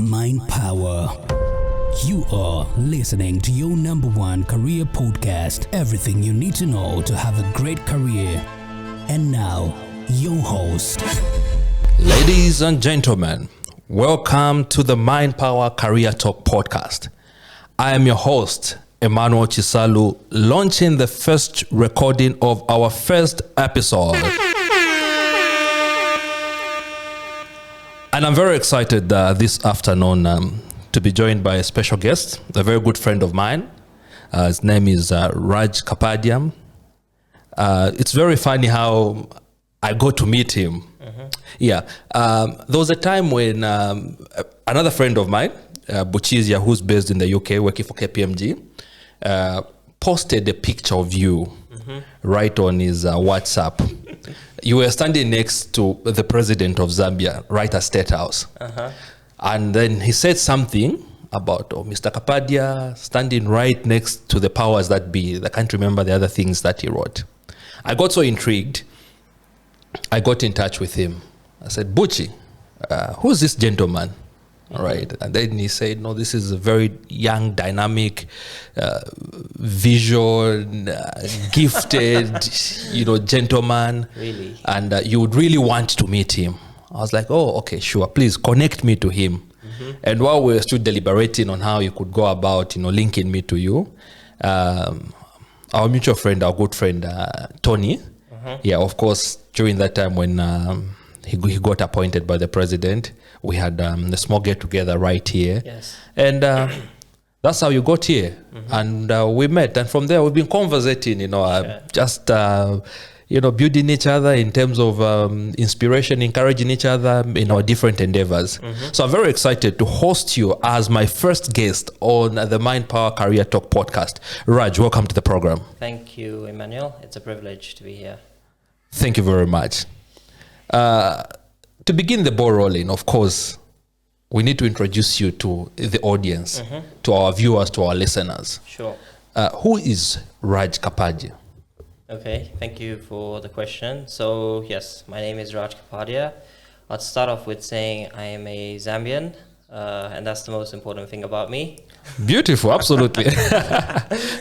MindPower. You are listening to your number one career podcast. Everything you need to know to have a great career. And now, your host. Ladies and gentlemen, welcome to the MindPower Career Talk Podcast. I am your host, Emmanuel Chisalu, launching the first recording of our first episode. And I'm very excited this afternoon to be joined by a special guest, a very good friend of mine. His name is Raj Kapadia. It's very funny how I got to meet him. Yeah. There was a time when another friend of mine, Buchizia, who's based in the UK, working for KPMG, posted a picture of you right on his WhatsApp. You were standing next to the president of Zambia, right at State House. And then he said something about Mr. Kapadia standing right next to the powers that be. I can't remember the other things that he wrote. I got so intrigued. I got in touch with him. I said, Buchi, who's this gentleman? Right. And then he said, no, this is a very young, dynamic, visual, gifted, gentleman. Really? And you would really want to meet him. I was like, oh, okay, sure. Please connect me to him. And while we were still deliberating on how you could go about, linking me to you, our mutual friend, our good friend, Tony, yeah, of course, during that time when he got appointed by the president, we had a small get-together right here. Yes. And that's how you got here. And we met. And from there, we've been conversating, just, building each other in terms of inspiration, encouraging each other in our different endeavors. So I'm very excited to host you as my first guest on the MindPower Career Talk Podcast. Raj, welcome to the program. Thank you, Emmanuel. It's a privilege to be here. Thank you very much. To begin the ball rolling, of course, we need to introduce you to the audience, to our viewers, to our listeners. Sure. Who is Raj Kapadia? Okay, thank you for the question. So, yes, my name is Raj Kapadia. I'll start off with saying I am a Zambian, and that's the most important thing about me. Beautiful, absolutely.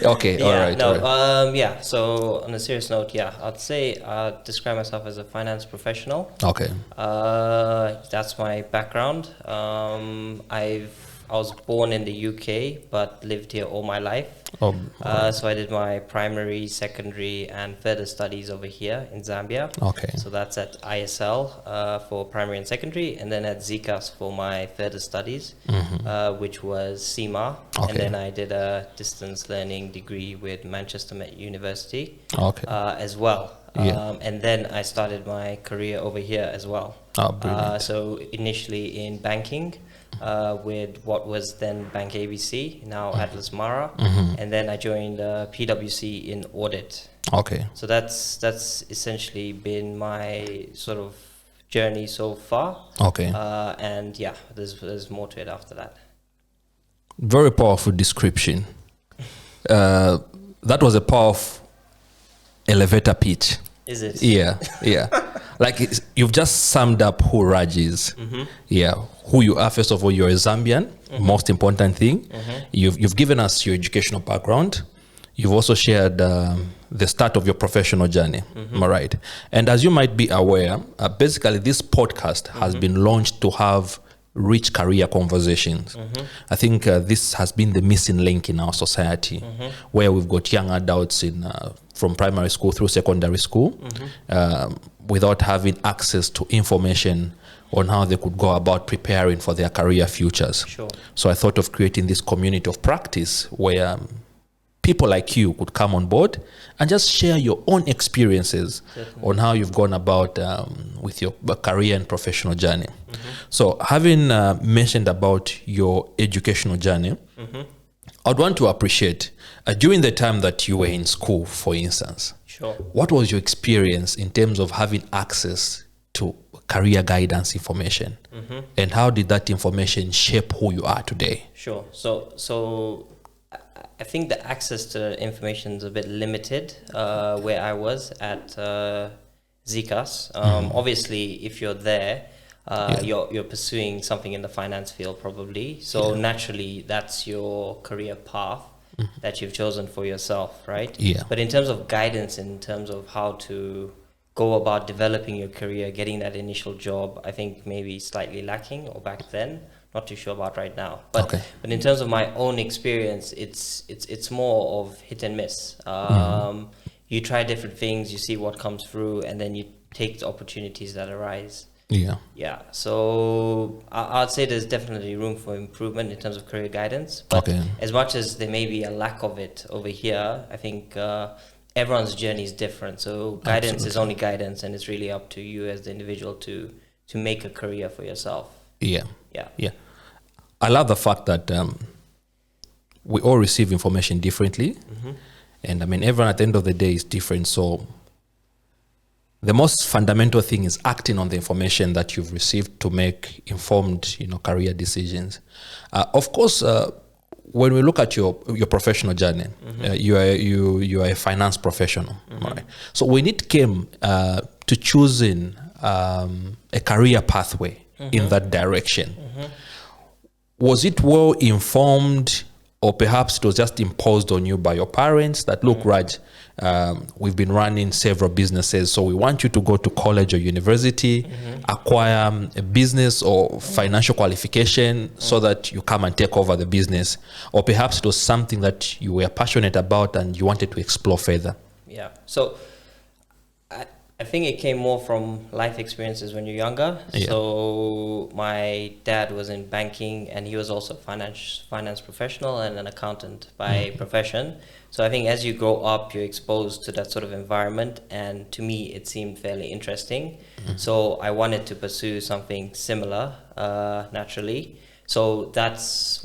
Okay, Yeah, all right. no, all right. yeah, so on a serious note, yeah, I'd say I describe myself as a finance professional. Okay. That's my background. I was born in the UK, but lived here all my life. So I did my primary, secondary, and further studies over here in Zambia. Okay. So that's at ISL for primary and secondary, and then at ZCAS for my further studies, which was CIMA. Okay. And then I did a distance learning degree with Manchester Met University Okay. as well. Yeah. And then I started my career over here as well. Oh, brilliant. So initially in banking, with what was then Bank ABC, now Atlas Mara, and then I joined PwC in audit. Okay. So that's essentially been my sort of journey so far. Okay. And yeah, there's more to it after that. Very powerful description. That was a powerful elevator pitch. Is it? Yeah. Like you've just summed up who Raj is. Yeah, who you are. First of all, you're a Zambian. Most important thing. You've given us your educational background. You've also shared the start of your professional journey. Am I right? And as you might be aware, basically this podcast has been launched to have rich career conversations. I think this has been the missing link in our society, where we've got young adults from primary school through secondary school without having access to information on how they could go about preparing for their career futures. Sure. So I thought of creating this community of practice where people like you could come on board and just share your own experiences on how you've gone about with your career and professional journey. So having mentioned about your educational journey, I'd want to appreciate during the time that you were in school, for instance, Sure. what was your experience in terms of having access to career guidance information? And how did that information shape who you are today? Sure. So I think the access to information is a bit limited where I was at ZCAS. Obviously, if you're there, you're pursuing something in the finance field probably. So naturally, that's your career path that you've chosen for yourself, right? Yeah. But in terms of guidance, in terms of how to go about developing your career, getting that initial job, I think maybe slightly lacking, or back then, not too sure about right now. But in terms of my own experience, it's more of hit and miss. You try different things, you see what comes through, and then you take the opportunities that arise. Yeah. So I'd say there's definitely room for improvement in terms of career guidance. But as much as there may be a lack of it over here, I think everyone's journey is different. So guidance is only guidance, and it's really up to you as the individual to make a career for yourself. Yeah. I love the fact that we all receive information differently. And I mean, everyone at the end of the day is different. So the most fundamental thing is acting on the information that you've received to make informed, career decisions. Of course, when we look at your professional journey, you are a finance professional, right? So when it came to choosing a career pathway in that direction, was it well informed, or perhaps it was just imposed on you by your parents that, look, Raj, we've been running several businesses, so we want you to go to college or university, acquire a business or financial qualification so that you come and take over the business? Or perhaps it was something that you were passionate about and you wanted to explore further? Yeah. So I think it came more from life experiences when you're younger. So my dad was in banking, and he was also a finance professional and an accountant by profession. So I think as you grow up, you're exposed to that sort of environment, and to me, it seemed fairly interesting. So I wanted to pursue something similar, naturally. So that's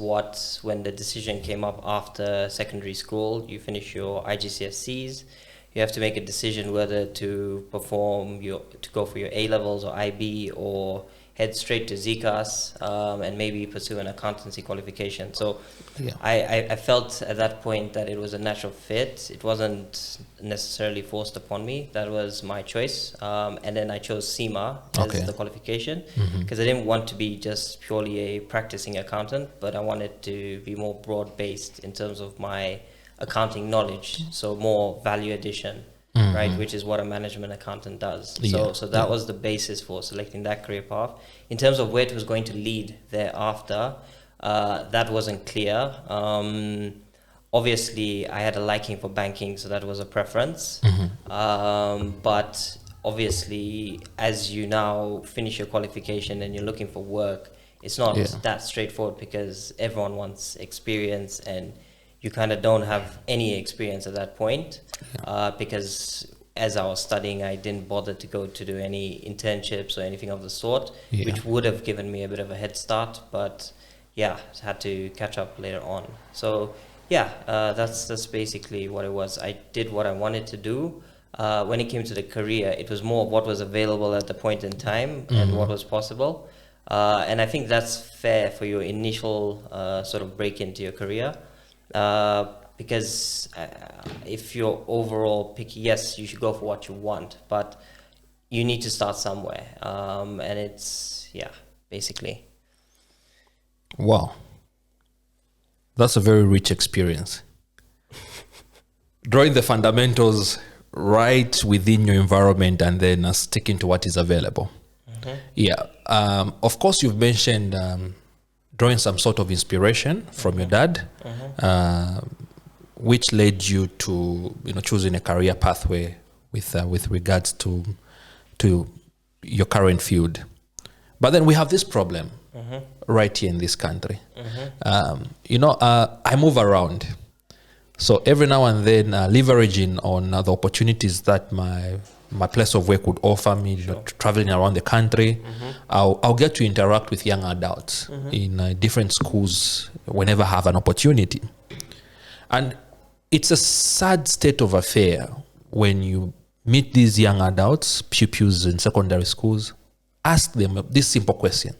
when the decision came up after secondary school, you finish your IGCSEs. You have to make a decision whether to go for your A-levels or IB, or head straight to ZCAS and maybe pursue an accountancy qualification. So I felt at that point that it was a natural fit. It wasn't necessarily forced upon me. That was my choice. And then I chose CIMA as the qualification, because I didn't want to be just purely a practicing accountant, but I wanted to be more broad-based in terms of my accounting knowledge, so more value addition, right, which is what a management accountant does. So that was the basis for selecting that career path. In terms of where it was going to lead thereafter, that wasn't clear. Obviously, I had a liking for banking, so that was a preference. But obviously, as you now finish your qualification and you're looking for work, it's not that straightforward, because everyone wants experience, and you kind of don't have any experience at that point, because as I was studying, I didn't bother to go to do any internships or anything of the sort, which would have given me a bit of a head start, but had to catch up later on. So that's basically what it was. I did what I wanted to do. When it came to the career, it was more of what was available at the point in time and what was possible. And I think that's fair for your initial sort of break into your career. Because if you're overall picky, yes, you should go for what you want, but you need to start somewhere. And it's, basically. Wow. That's a very rich experience. Drawing the fundamentals right within your environment and then sticking to what is available. Of course, you've mentioned drawing some sort of inspiration from your dad, which led you to choosing a career pathway with regards to your current field. But then we have this problem right here in this country. I move around, so every now and then, leveraging on the opportunities that my place of work would offer me, traveling around the country, I'll get to interact with young adults in different schools whenever I have an opportunity. And it's a sad state of affair when you meet these young adults, pupils in secondary schools, ask them this simple question: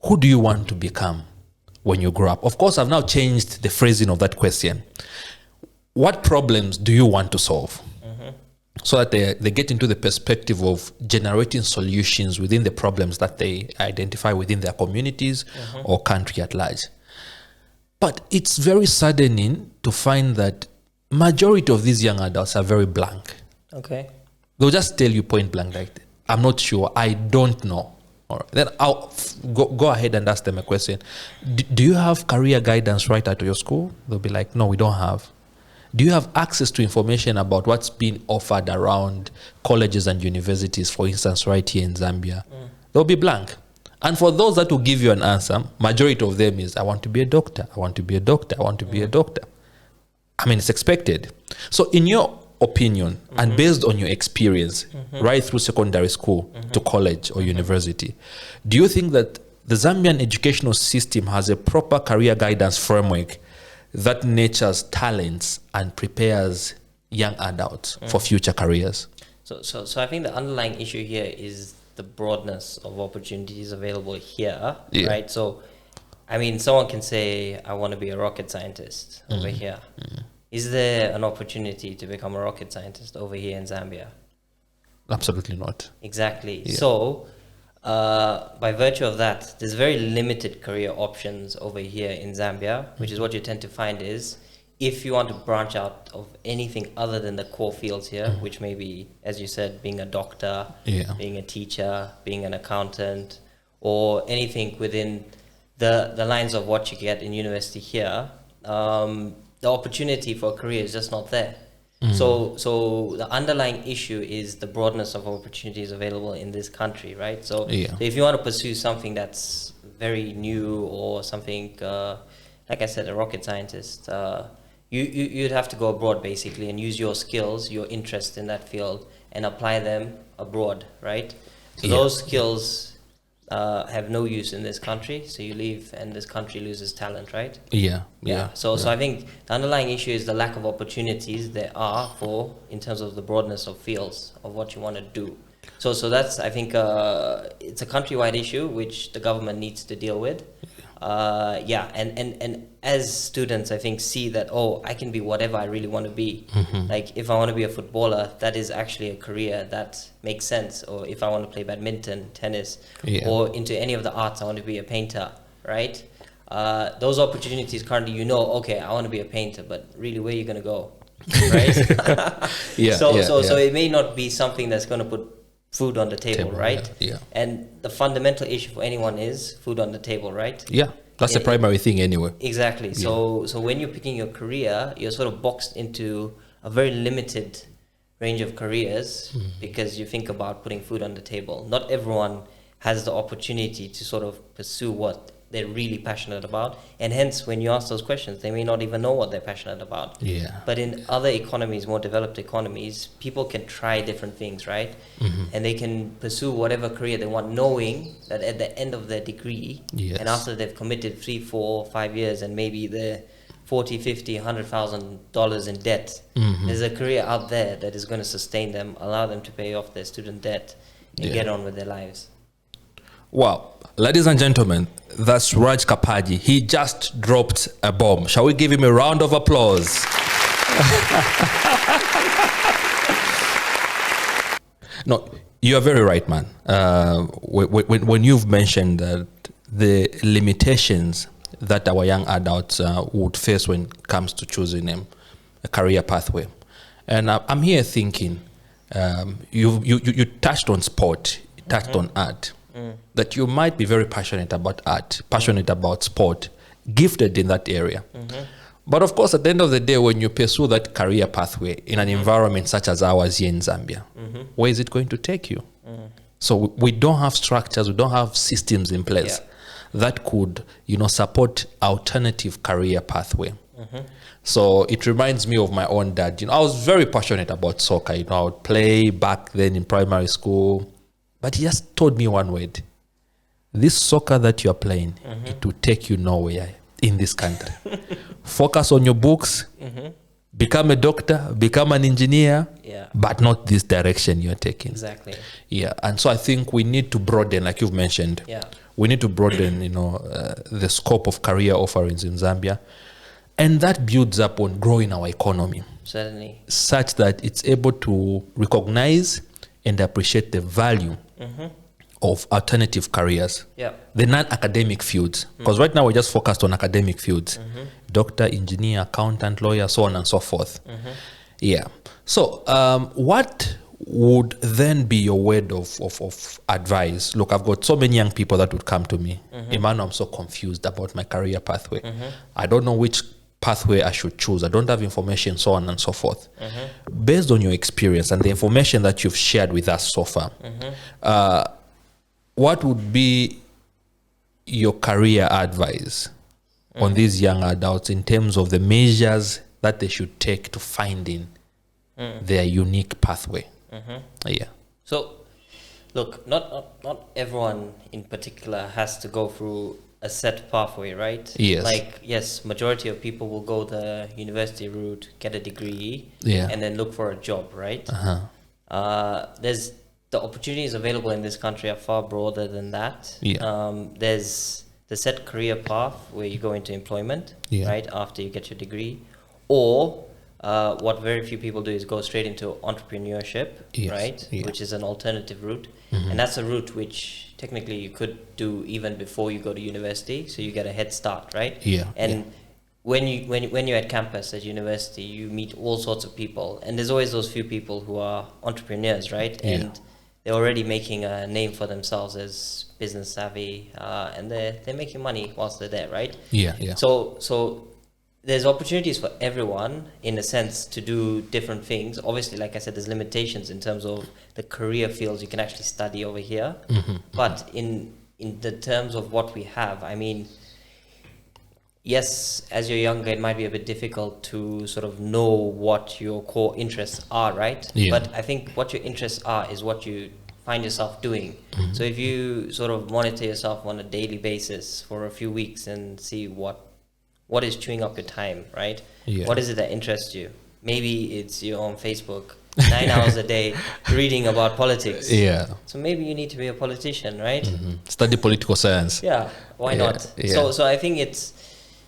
who do you want to become when you grow up? Of course, I've now changed the phrasing of that question. What problems do you want to solve? so that they get into the perspective of generating solutions within the problems that they identify within their communities or country at large. But it's very saddening to find that majority of these young adults are very blank. Okay. They'll just tell you point blank, like, I'm not sure, I don't know. All right. Then I'll go ahead and ask them a question. Do you have career guidance right at your school? They'll be like, no, we don't have. Do you have access to information about what's being offered around colleges and universities, for instance, right here in Zambia? They'll be blank. And for those that will give you an answer, majority of them is, I want to be a doctor, I want to be a doctor, I want to be a doctor. I mean, it's expected. So in your opinion, and based on your experience, right through secondary school to college or university, do you think that the Zambian educational system has a proper career guidance framework that nurtures talents and prepares young adults for future careers? So I think the underlying issue here is the broadness of opportunities available here, right? So, I mean, someone can say, I want to be a rocket scientist over here. Is there an opportunity to become a rocket scientist over here in Zambia? Absolutely not. Exactly. Yeah. So, by virtue of that, there's very limited career options over here in Zambia, which is what you tend to find is, if you want to branch out of anything other than the core fields here, which may be, as you said, being a doctor, being a teacher, being an accountant, or anything within the lines of what you get in university here, the opportunity for a career is just not there. So the underlying issue is the broadness of opportunities available in this country, right? So if you want to pursue something that's very new or something, like I said, a rocket scientist, you'd have to go abroad basically and use your skills, your interest in that field, and apply them abroad, right? So those skills have no use in this country, so you leave and this country loses talent, right? So I think the underlying issue is the lack of opportunities there are for, in terms of the broadness of fields of what you want to do. So that's, I think, it's a countrywide issue which the government needs to deal with. And as students, I think, see that, I can be whatever I really want to be. Like, if I want to be a footballer, that is actually a career that makes sense. Or if I want to play badminton, tennis, or into any of the arts, I want to be a painter, right? Those opportunities currently, okay, I want to be a painter, but really, where are you going to go, right? So it may not be something that's going to put food on the table, right? And the fundamental issue for anyone is food on the table, right? That's the primary thing anyway. Exactly. So when you're picking your career, you're sort of boxed into a very limited range of careers because you think about putting food on the table. Not everyone has the opportunity to sort of pursue what they're really passionate about, and hence when you ask those questions, they may not even know what they're passionate about. But in other economies, more developed economies, people can try different things, right? And they can pursue whatever career they want, knowing that at the end of their degree, and after they've committed 3, 4, 5 years, and maybe they're $40, $50, $100,000 in debt, there's a career out there that is going to sustain them, allow them to pay off their student debt, and get on with their lives. Wow. Ladies and gentlemen, that's Raj Kapadia. He just dropped a bomb. Shall we give him a round of applause? No, you are very right, man. When you've mentioned that the limitations that our young adults would face when it comes to choosing a career pathway. And I'm here thinking, you touched on sport, you touched on art. That you might be very passionate about art, passionate about sport, gifted in that area. But of course, at the end of the day, when you pursue that career pathway in an environment such as ours here in Zambia, where is it going to take you? So we don't have structures, we don't have systems in place that could, support alternative career pathway. So it reminds me of my own dad. I was very passionate about soccer. I would play back then in primary school. But he just told me one word. This soccer that you're playing, it will take you nowhere in this country. Focus on your books, become a doctor, become an engineer, but not this direction you're taking. Exactly. And so I think we need to broaden, like you've mentioned. We need to broaden, the scope of career offerings in Zambia. And that builds up on growing our economy. Certainly. such that it's able to recognize and appreciate the value of alternative careers, the non-academic fields. Because right now we're just focused on academic fields, doctor, engineer, accountant, lawyer, so on and so forth. Yeah. So what would then be your word of advice? Look, I've got so many young people that would come to me. Emmanuel, I'm so confused about my career pathway. I don't know which pathway I should choose. I don't have information, so on and so forth. Based on your experience and the information that you've shared with us so far, what would be your career advice on these young adults in terms of the measures that they should take to finding their unique pathway? Yeah. So, look, not everyone in particular has to go through a set pathway, right? Yes. Like, yes, majority of people will go the university route, get a degree, and then look for a job, right? There's the opportunities available in this country are far broader than that. There's the set career path where you go into employment, right, after you get your degree, or what very few people do is go straight into entrepreneurship, right, which is an alternative route. And that's a route which technically you could do even before you go to university, so you get a head start, right? When you're at campus at university, you meet all sorts of people, and there's always those few people who are entrepreneurs, right? And they're already making a name for themselves as business savvy, and they're making money whilst they're there, right? So there's opportunities for everyone in a sense to do different things. Obviously, like I said, there's limitations in terms of the career fields you can actually study over here. But in the terms of what we have, I mean, yes, as you're younger, it might be a bit difficult to sort of know what your core interests are, right? But I think what your interests are is what you find yourself doing. So if you sort of monitor yourself on a daily basis for a few weeks and see what is chewing up your time, right? What is it that interests you? Maybe it's you're on Facebook 9 hours a day reading about politics. So maybe you need to be a politician, right? Study political science. Why not? So I think it's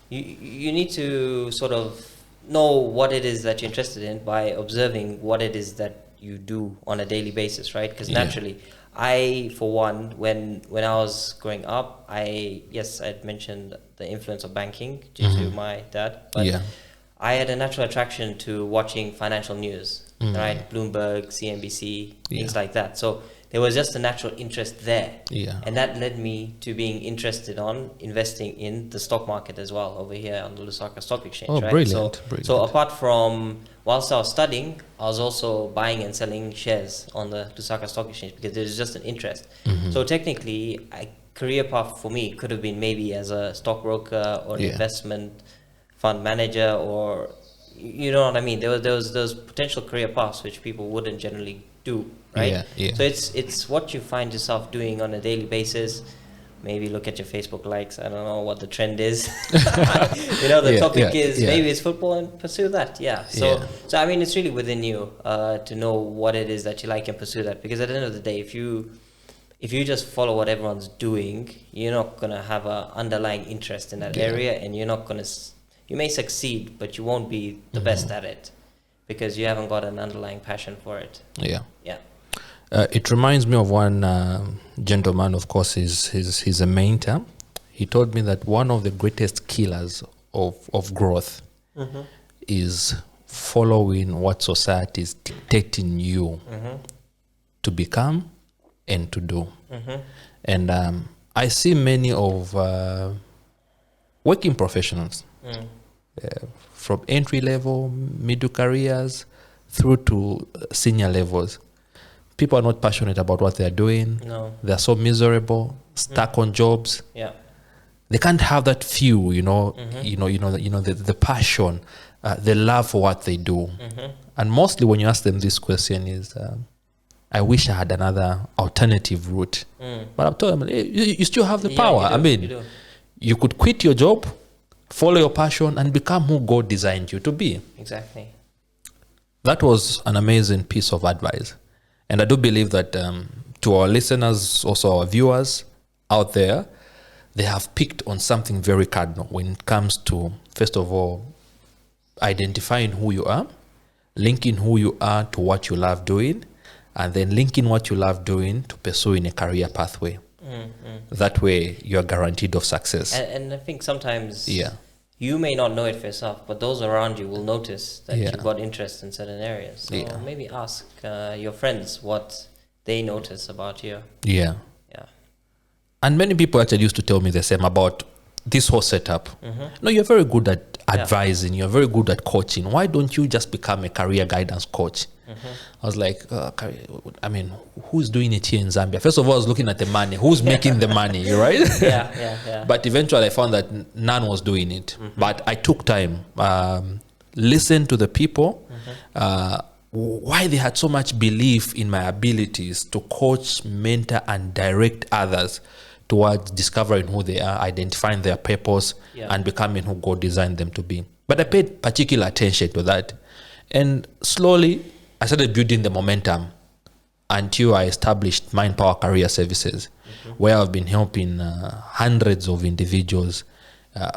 you need to sort of know what it is that you're interested in by observing what it is that you do on a daily basis, right? Because naturally, I, for one, when I was growing up, I'd mentioned the influence of banking due to my dad, but I had a natural attraction to watching financial news, right? Bloomberg, CNBC, things like that. So there was just a natural interest there. And that led me to being interested on investing in the stock market as well over here on the Lusaka Stock Exchange, right? Brilliant. So apart from, whilst I was studying, I was also buying and selling shares on the Lusaka Stock Exchange because there's just an interest. So technically, a career path for me could have been maybe as a stockbroker or an investment fund manager, or you know what I mean? There was those potential career paths which people wouldn't generally do, right? So it's what you find yourself doing on a daily basis. Maybe look at your Facebook likes. I don't know what the trend is. The topic is maybe it's football and pursue that. So I mean, it's really within you to know what it is that you like and pursue that. Because at the end of the day, if you just follow what everyone's doing, you're not gonna have an underlying interest in that area, and you may succeed, but you won't be the best at it because you haven't got an underlying passion for it. It reminds me of one gentleman, of course, he's a mentor. He told me that one of the greatest killers of growth is following what society is dictating you to become and to do. And I see many of working professionals from entry level, middle careers, through to senior levels. People are not passionate about what they're doing. They're so miserable, stuck on jobs. They can't have that fuel, the passion, the love for what they do. And mostly when you ask them this question is, I wish I had another alternative route. But I've told them, hey, you still have the power. You could quit your job, follow your passion, and become who God designed you to be. Exactly. That was an amazing piece of advice. And I do believe that to our listeners, also our viewers out there, they have picked on something very cardinal when it comes to, first of all, identifying who you are linking who you are to what you love doing, and then linking what you love doing to pursuing a career pathway. That way, you're guaranteed of success. And I think sometimes you may not know it for yourself, but those around you will notice that you've got interest in certain areas. So maybe ask your friends what they notice about you. Yeah. And many people actually used to tell me the same about this whole setup. No, you're very good at advising. You're very good at coaching. Why don't you just become a career guidance coach? I was like, I mean, who's doing it here in Zambia? First of all, I was looking at the money. Who's making the money, right? Yeah. But eventually I found that none was doing it. But I took time, listened to the people, why they had so much belief in my abilities to coach, mentor, and direct others towards discovering who they are, identifying their purpose, and becoming who God designed them to be. But I paid particular attention to that. And slowly, I started building the momentum until I established MindPower Career Services, where I've been helping hundreds of individuals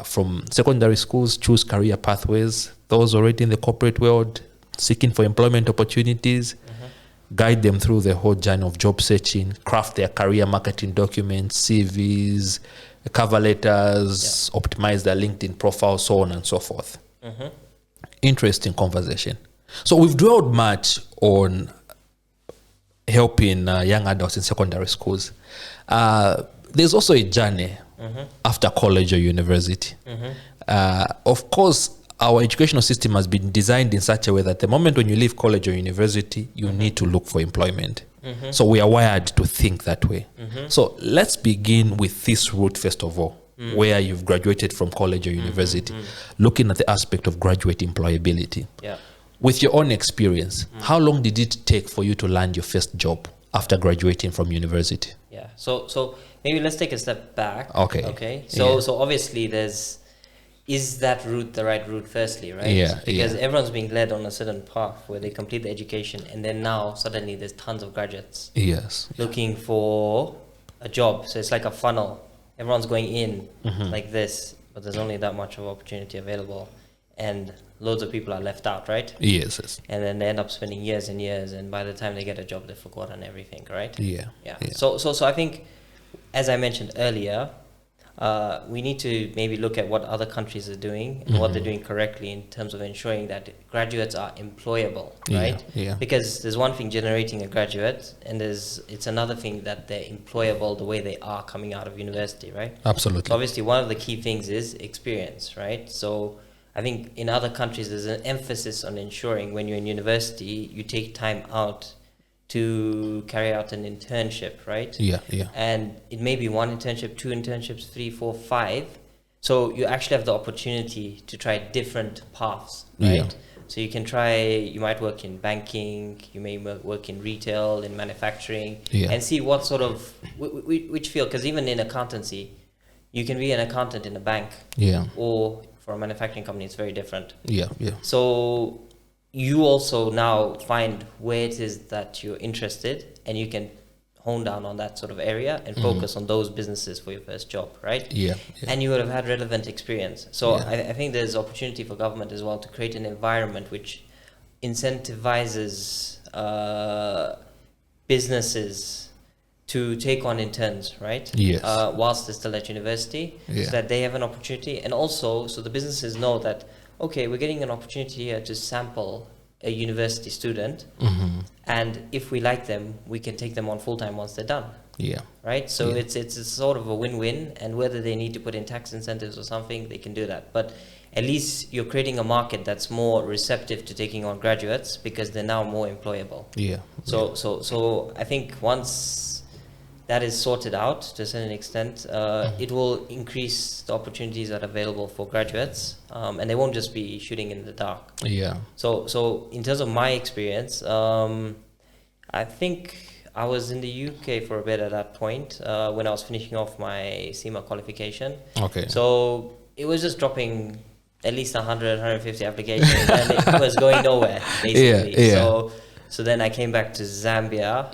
from secondary schools choose career pathways, those already in the corporate world seeking for employment opportunities, guide them through the whole journey of job searching, craft their career marketing documents, CVs, cover letters, optimize their LinkedIn profile, so on and so forth. Interesting conversation. So we've dwelled much on helping young adults in secondary schools. There's also a journey after college or university. Of course, our educational system has been designed in such a way that the moment when you leave college or university, you need to look for employment. So we are wired to think that way. So let's begin with this route first of all, where you've graduated from college or university, looking at the aspect of graduate employability. With your own experience, how long did it take for you to land your first job after graduating from university? So maybe let's take a step back. Okay. So obviously is that route the right route firstly, right? Because everyone's being led on a certain path where they complete the education, and then now suddenly there's tons of graduates looking for a job. So it's like a funnel. Everyone's going in like this, but there's only that much of opportunity available, and loads of people are left out, right? Yes. And then they end up spending years and years, and by the time they get a job, they've forgotten everything, right? Yeah. So I think, as I mentioned earlier, we need to maybe look at what other countries are doing and what they're doing correctly in terms of ensuring that graduates are employable, right? Because there's one thing generating a graduate, and it's another thing that they're employable the way they are coming out of university, right? Absolutely. So obviously, one of the key things is experience, right? So I think in other countries, there's an emphasis on ensuring when you're in university, you take time out to carry out an internship, right? And it may be one internship, two internships, 3, 4, 5. So you actually have the opportunity to try different paths, right? So you might work in banking, you may work in retail, in manufacturing, and see what sort of, which field, because even in accountancy, you can be an accountant in a bank, or for a manufacturing company, it's very different. So you also now find where it is that you're interested, and you can hone down on that sort of area and focus on those businesses for your first job, right? And you would have had relevant experience. So I think there's opportunity for government as well to create an environment which incentivizes businesses to take on interns, right? Whilst they're still at university, so that they have an opportunity, and also so the businesses know that, okay, we're getting an opportunity here to sample a university student, and if we like them, we can take them on full-time once they're done. Right? So it's a sort of a win-win, and whether they need to put in tax incentives or something, they can do that. But at least you're creating a market that's more receptive to taking on graduates because they're now more employable. So I think once that is sorted out to a certain extent, it will increase the opportunities that are available for graduates, and they won't just be shooting in the dark. So in terms of my experience, I think I was in the UK for a bit at that point when I was finishing off my CIMA qualification. So it was just dropping at least 100, 150 applications, and it was going nowhere, basically. So then I came back to Zambia.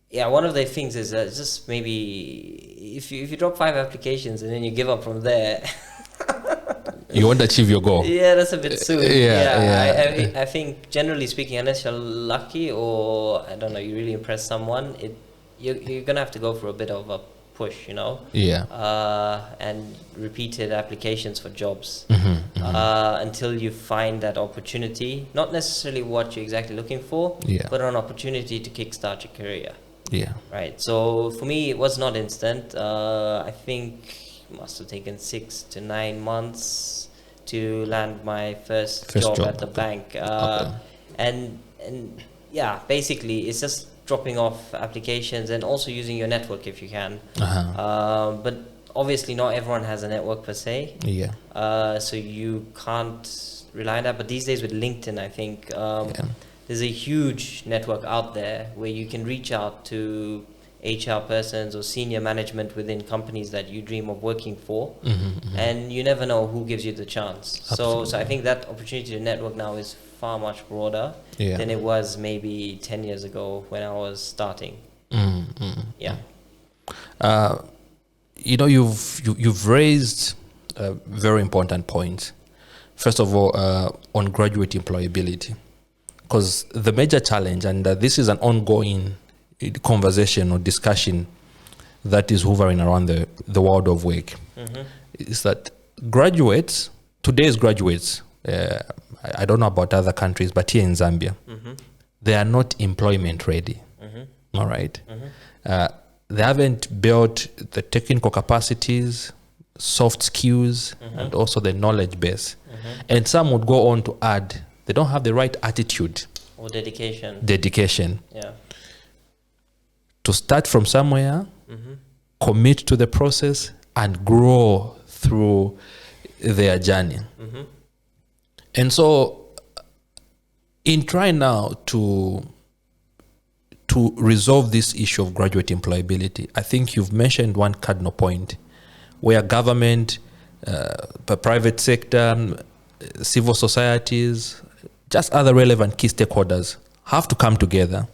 One of the things is just maybe if you drop 5 applications and then you give up from there, you won't achieve your goal. Yeah, that's a bit soon. Yeah. I think generally speaking, unless you're lucky or I don't know, you really impress someone, you're gonna have to go for a bit of a push, and repeated applications for jobs until you find that opportunity. Not necessarily what you're exactly looking for, but an opportunity to kickstart your career. Yeah. Right. So for me, it was not instant. I think it must have taken 6 to 9 months to land my first job at the bank. And yeah, basically it's just dropping off applications and also using your network if you can. But obviously not everyone has a network per se. Yeah. So you can't rely on that. But these days with LinkedIn, I think there's a huge network out there where you can reach out to HR persons or senior management within companies that you dream of working for, and you never know who gives you the chance. So I think that opportunity to network now is far much broader than it was maybe 10 years ago when I was starting. You've raised a very important point. First of all, on graduate employability, because the major challenge, and this is an ongoing conversation or discussion that is hovering around the world of work, is that today's graduates, I don't know about other countries, but here in Zambia, they are not employment ready. All right. They haven't built the technical capacities, soft skills, and also the knowledge base. And some would go on to add, they don't have the right attitude or dedication. Yeah. To start from somewhere, commit to the process, and grow through their journey. And so, in trying now to resolve this issue of graduate employability, I think you've mentioned one cardinal point where government, the private sector, civil societies, just other relevant key stakeholders have to come together.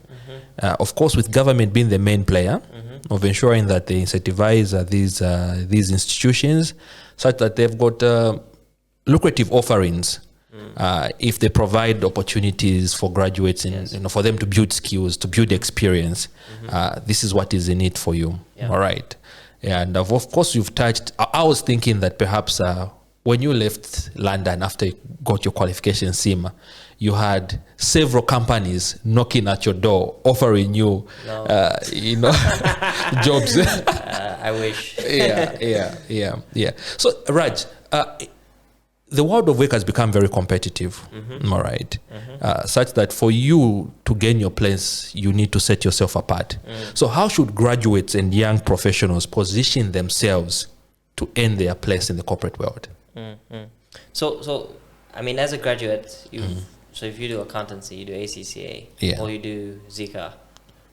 Of course, with government being the main player of ensuring that they incentivize these institutions such that they've got lucrative offerings if they provide opportunities for graduates for them to build skills, to build experience. This is what is in it for you. All right. And of course, you've touched. I was thinking that perhaps when you left London after you got your qualification SIMA, you had several companies knocking at your door, offering you, jobs. I wish. Yeah. So, Raj, the world of work has become very competitive, all right, such that for you to gain your place, you need to set yourself apart. So how should graduates and young professionals position themselves to earn their place in the corporate world? So I mean, as a graduate, so if you do accountancy, you do ACCA, or you do Zika,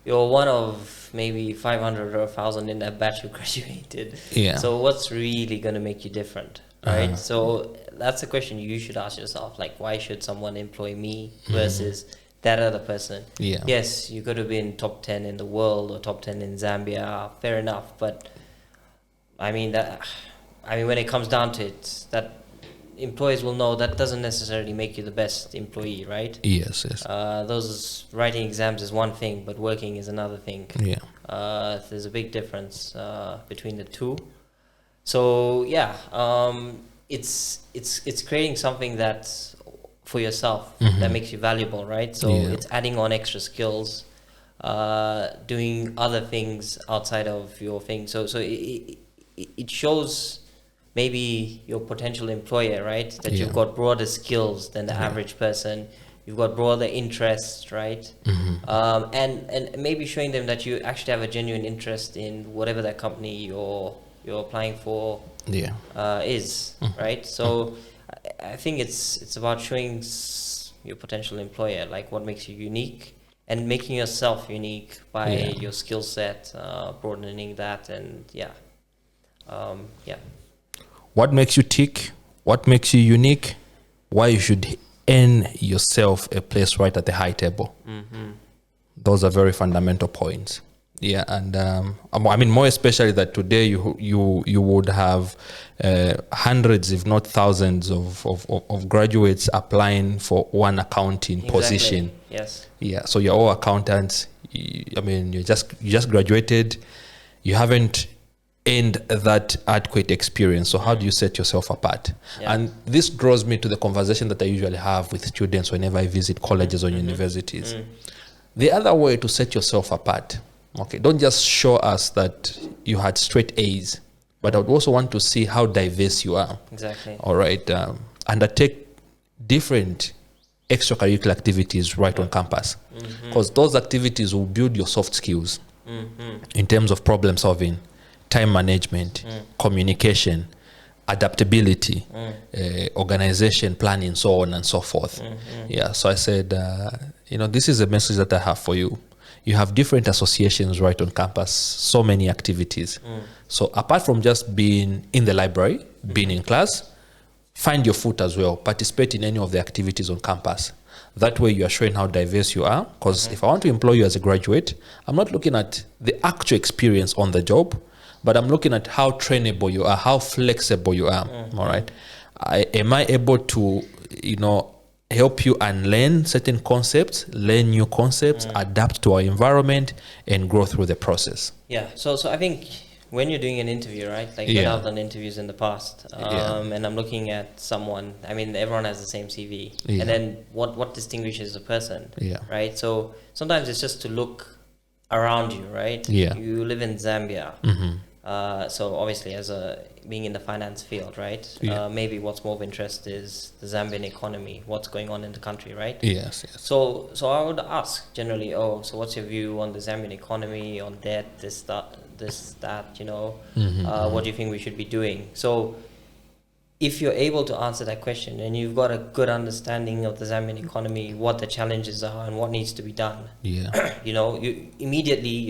you're one of maybe 500 or 1,000 in that batch who graduated. So what's really going to make you different, right? So that's a question you should ask yourself, like, why should someone employ me versus that other person? Yes, you could have been top 10 in the world or top 10 in Zambia, fair enough, but I mean, when it comes down to it, that employers will know that doesn't necessarily make you the best employee, right? Yes. Those writing exams is one thing, but working is another thing. There's a big difference between the two. So it's creating something that's for yourself that makes you valuable, right? So it's adding on extra skills, doing other things outside of your thing. So it shows maybe your potential employer, right? That you've got broader skills than the average person. You've got broader interests, right? And maybe showing them that you actually have a genuine interest in whatever that company you're applying for is, right? So I think it's about showing your potential employer like what makes you unique and making yourself unique by your skill set, broadening that, and what makes you tick, what makes you unique, why you should earn yourself a place right at the high table. Those are very fundamental points. Yeah, and I mean, more especially that today you would have hundreds, if not thousands, of graduates applying for one accounting position. Yes. Yeah. So you're all accountants. I mean, you just graduated. You haven't earned that adequate experience. So how do you set yourself apart? Yeah. And this draws me to the conversation that I usually have with students whenever I visit colleges or universities. The other way to set yourself apart. Okay, don't just show us that you had straight A's, but I would also want to see how diverse you are. Exactly. All right. Undertake different extracurricular activities right on campus, because those activities will build your soft skills in terms of problem solving, time management, communication, adaptability, organization, planning, so on and so forth. Yeah. So I said, this is a message that I have for you. You have different associations right on campus, so many activities. So apart from just being in the library, being in class, find your foot as well. Participate in any of the activities on campus. That way you are showing how diverse you are. Because if I want to employ you as a graduate, I'm not looking at the actual experience on the job, but I'm looking at how trainable you are, how flexible you are. All right. Am I able to, help you unlearn certain concepts, learn new concepts, adapt to our environment, and grow through the process? Yeah. So I think when you're doing an interview, right? Like when I've done interviews in the past, and I'm looking at someone, I mean, everyone has the same CV. And then what distinguishes a person, right? So sometimes it's just to look around you, right? Yeah. You live in Zambia. So obviously being in the finance field, right? Maybe what's more of interest is the Zambian economy, what's going on in the country, right? Yes. So I would ask generally, so what's your view on the Zambian economy, on debt, this, that, what do you think we should be doing? So if you're able to answer that question and you've got a good understanding of the Zambian economy, what the challenges are and what needs to be done, you're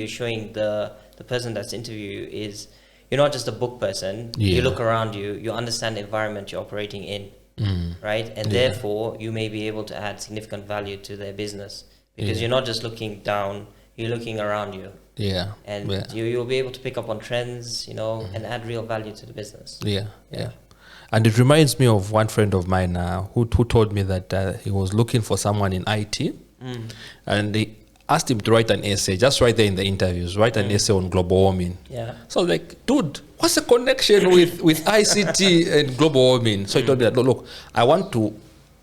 showing the person that's interviewing you is, you're not just a book person. You look around you, you understand the environment you're operating in, right? And therefore, you may be able to add significant value to their business because you're not just looking down, you're looking around you. Yeah. And you'll be able to pick up on trends, and add real value to the business. Yeah. And it reminds me of one friend of mine who told me that he was looking for someone in IT, and they asked him to write an essay, just right there in the interviews, write an essay on global warming. Yeah. So I was like, dude, what's the connection with ICT and global warming? So he told me that, look, I want to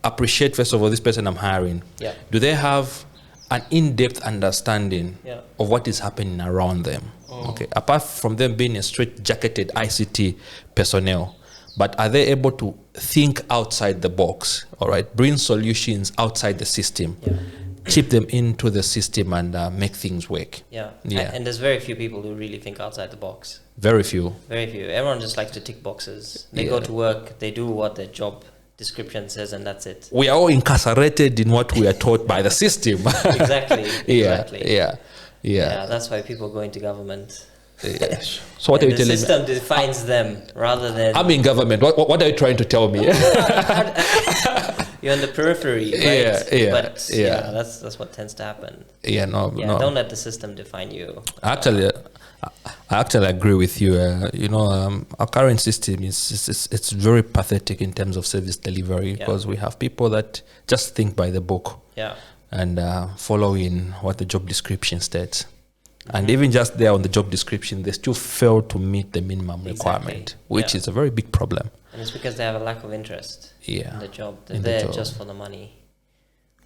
appreciate, first of all, this person I'm hiring. Yeah. Do they have an in-depth understanding of what is happening around them? Okay. Apart from them being a straight-jacketed ICT personnel, but are they able to think outside the box, all right? Bring solutions outside the system. Yeah. Chip them into the system and make things work. Yeah. And there's very few people who really think outside the box. Very few. Everyone just likes to tick boxes. They go to work, they do what their job description says, and that's it. We are all incarcerated in what we are taught by the system. Exactly. Yeah. That's why people go into government. So what are you telling me? The system defines them rather than... I'm in government. What are you trying to tell me? You're on the periphery, right? But that's what tends to happen. No. Don't let the system define you. Actually, I actually agree with you. Our current system it's very pathetic in terms of service delivery because we have people that just think by the book and following what the job description states. And even just there on the job description, they still fail to meet the minimum requirement, which is a very big problem. And it's because they have a lack of interest in the job. They're there just for the money,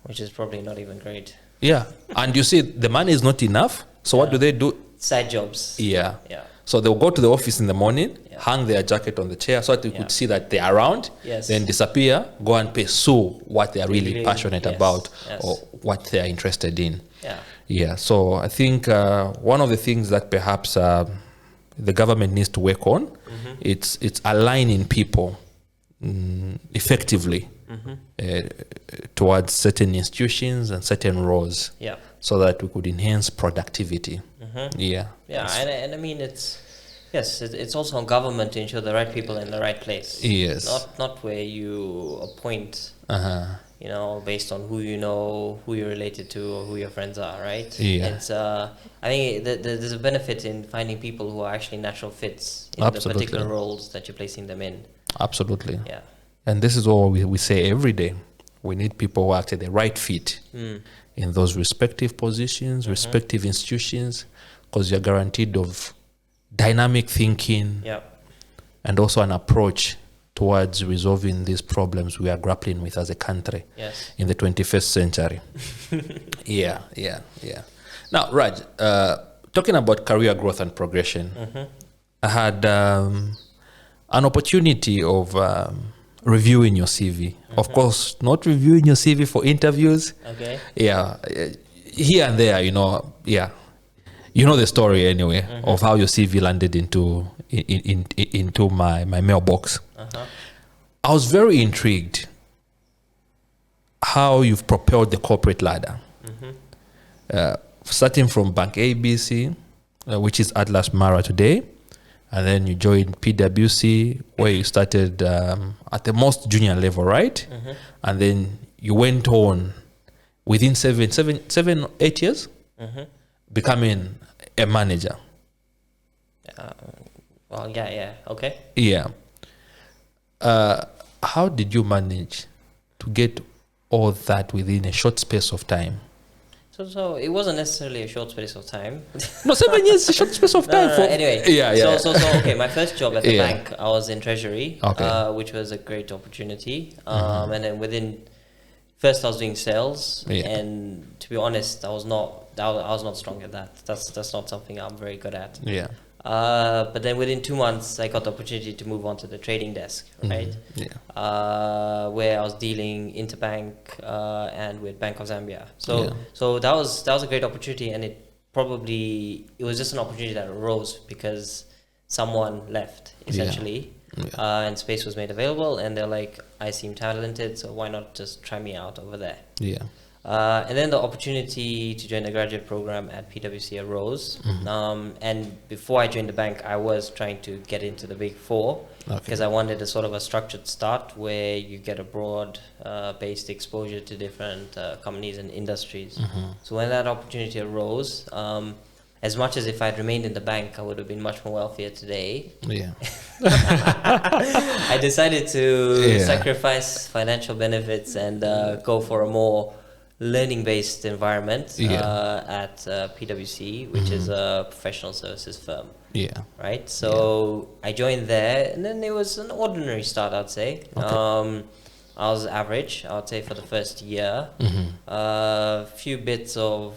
which is probably not even great. Yeah. And you see, the money is not enough. So what do they do? Side jobs. Yeah. So they'll go to the office in the morning, hang their jacket on the chair so that you could see that they're around, then disappear, go and pursue what they're really passionate about or what they're interested in. Yeah. So I think one of the things that perhaps the government needs to work on, it's aligning people effectively towards certain institutions and certain roles so that we could enhance productivity. And I mean it's also on government to ensure the right people in the right place. Yes. Not where you appoint you know, based on who you know, who you're related to, or who your friends are, right? Yeah. It's I think there's a benefit in finding people who are actually natural fits in Absolutely. the particular roles that you're placing them in. Absolutely. Yeah. And this is what we say every day. We need people who are actually the right fit in those respective positions, respective institutions, because you're guaranteed of dynamic thinking and also an approach towards resolving these problems we are grappling with as a country in the 21st century. Yeah. Now, Raj, talking about career growth and progression, I had an opportunity of reviewing your CV. Of course, not reviewing your CV for interviews. Okay. Yeah, here and there, you know. Yeah, you know the story anyway of how your CV landed into my mailbox. I was very intrigued how you've propelled the corporate ladder, starting from Bank ABC, which is Atlas Mara today, and then you joined PwC, where you started at the most junior level, right? And then you went on within 8 years, becoming a manager. Okay. Yeah. How did you manage to get all that within a short space of time? So it wasn't necessarily a short space of time. No, 7 years is a short space of time. Anyway, So okay, my first job at the bank, I was in treasury, which was a great opportunity. And then first I was doing sales, and to be honest, I was not strong at that. That's not something I'm very good at. Yeah. But then within 2 months, I got the opportunity to move on to the trading desk, right? Where I was dealing interbank and with Bank of Zambia. So that was a great opportunity, and it was just an opportunity that arose because someone left essentially, and space was made available, and they're like, I seem talented, so why not just try me out over there? Yeah. And then the opportunity to join the graduate program at PwC arose. And before I joined the bank, I was trying to get into the Big Four because I wanted a sort of a structured start where you get a broad based exposure to different companies and industries. So when that opportunity arose, as much as if I'd remained in the bank, I would have been much more wealthier today. Yeah. I decided to sacrifice financial benefits and go for a more learning-based environment at PwC, which is a professional services firm. Yeah. Right. So I joined there, and then it was an ordinary start, I'd say. I was average, I would say, for the first year. A few bits of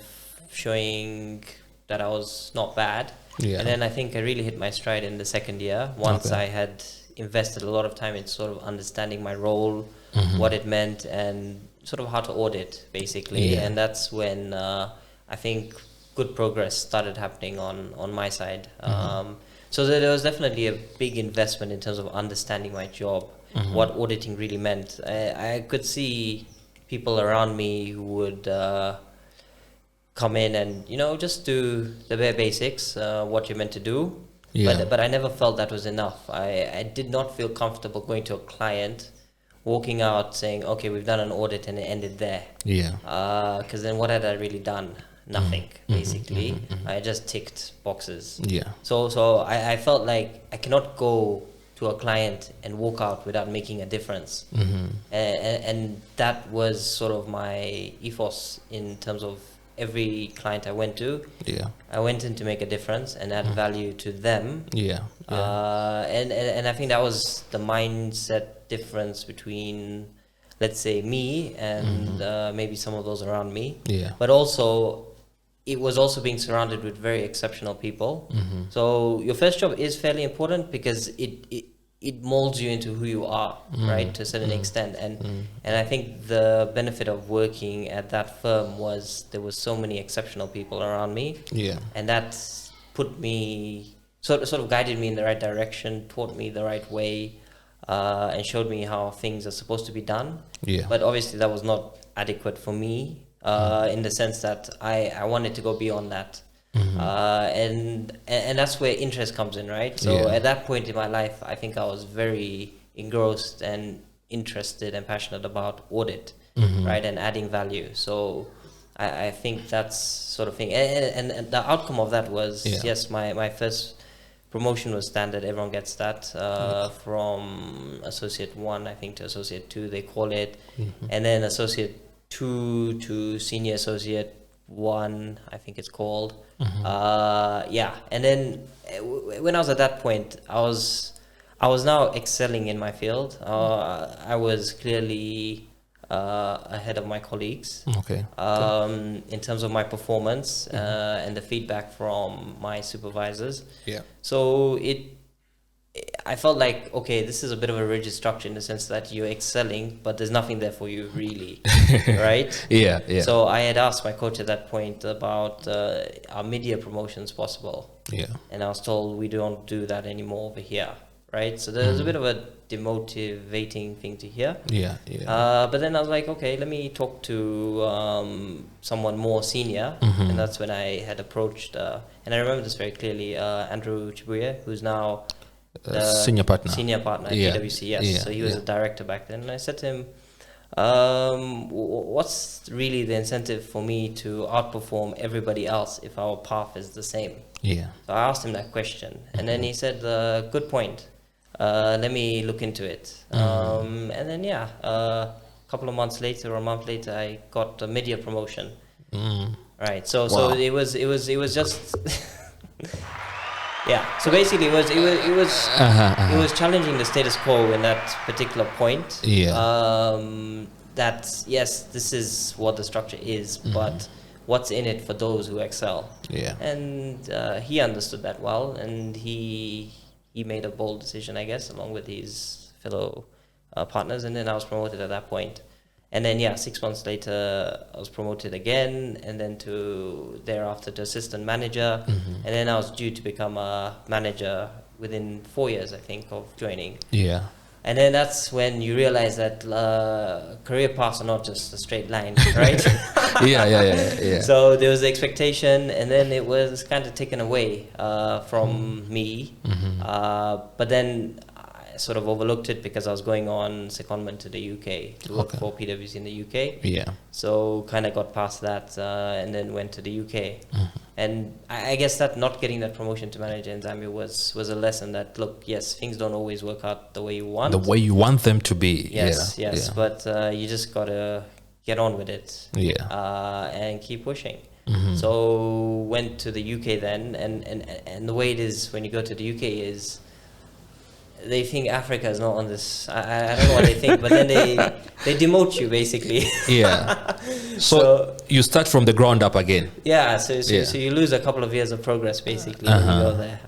showing that I was not bad. And then I think I really hit my stride in the second year once I had invested a lot of time in sort of understanding my role, what it meant, and sort of how to audit, basically. And that's when I think good progress started happening on my side. So there was definitely a big investment in terms of understanding my job, what auditing really meant. I could see people around me who would come in and, you know, just do the bare basics, what you're meant to do. But I never felt that was enough. I did not feel comfortable going to a client, walking out saying, okay, we've done an audit and it ended there. Because then what had I really done? Nothing, basically. I just ticked boxes. So I felt like I cannot go to a client and walk out without making a difference. And that was sort of my ethos in terms of every client I went to. I went in to make a difference and add value to them. And I think that was the mindset difference between, let's say, me and maybe some of those around me. But also, it was also being surrounded with very exceptional people. So your first job is fairly important because it molds you into who you are, right, to a certain extent. And I think the benefit of working at that firm was there was so many exceptional people around me. And that put me, sort of guided me in the right direction, taught me the right way, and showed me how things are supposed to be done. But obviously that was not adequate for me, in the sense that I wanted to go beyond that. And that's where interest comes in, right? So at that point in my life, I think I was very engrossed and interested and passionate about audit. right, and adding value. So I think that's sort of thing. And the outcome of that was, yes, my first promotion was standard. Everyone gets that from associate 1, I think, to associate 2, they call it. And then associate 2 to senior associate 1, I think it's called. And then when I was at that point, I was now excelling in my field. I was clearly ahead of my colleagues in terms of my performance and the feedback from my supervisors. So I felt like, okay, this is a bit of a rigid structure in the sense that you're excelling, but there's nothing there for you really, right? So I had asked my coach at that point about are mid-year promotions possible? And I was told we don't do that anymore over here, right? So there's a bit of a demotivating thing to hear. But then I was like, okay, let me talk to someone more senior, and that's when I had approached, and I remember this very clearly, Andrew Chibuye, who's now senior partner at PwC. So he was a director back then, and I said to him, what's really the incentive for me to outperform everybody else if our path is the same? So I asked him that question, and then he said, good point. Let me look into it. And then a couple of months later or a month later, I got a mid-year promotion. Right. So it was just So basically, it was challenging the status quo in that particular point. That yes, this is what the structure is, but what's in it for those who excel? And he understood that well, and he made a bold decision, I guess, along with his fellow partners, and then I was promoted at that point. And then 6 months later, I was promoted again, and then thereafter to assistant manager, and then I was due to become a manager within 4 years, I think, of joining. And then that's when you realize that career paths are not just a straight line, right? So there was the expectation, and then it was kind of taken away from me. But then I sort of overlooked it because I was going on secondment to the UK to work for PwC in the UK. So kind of got past that and then went to the UK. And I guess that not getting that promotion to manager in Zambia was a lesson that, look, yes, things don't always work out the way you want. The way you want them to be. Yes. But you just got to get on with it and keep pushing. So went to the UK then, and the way it is when you go to the UK is they think Africa is not on this. I don't know what they think, but then they demote you basically. So you start from the ground up again. So you lose a couple of years of progress basically when you go there.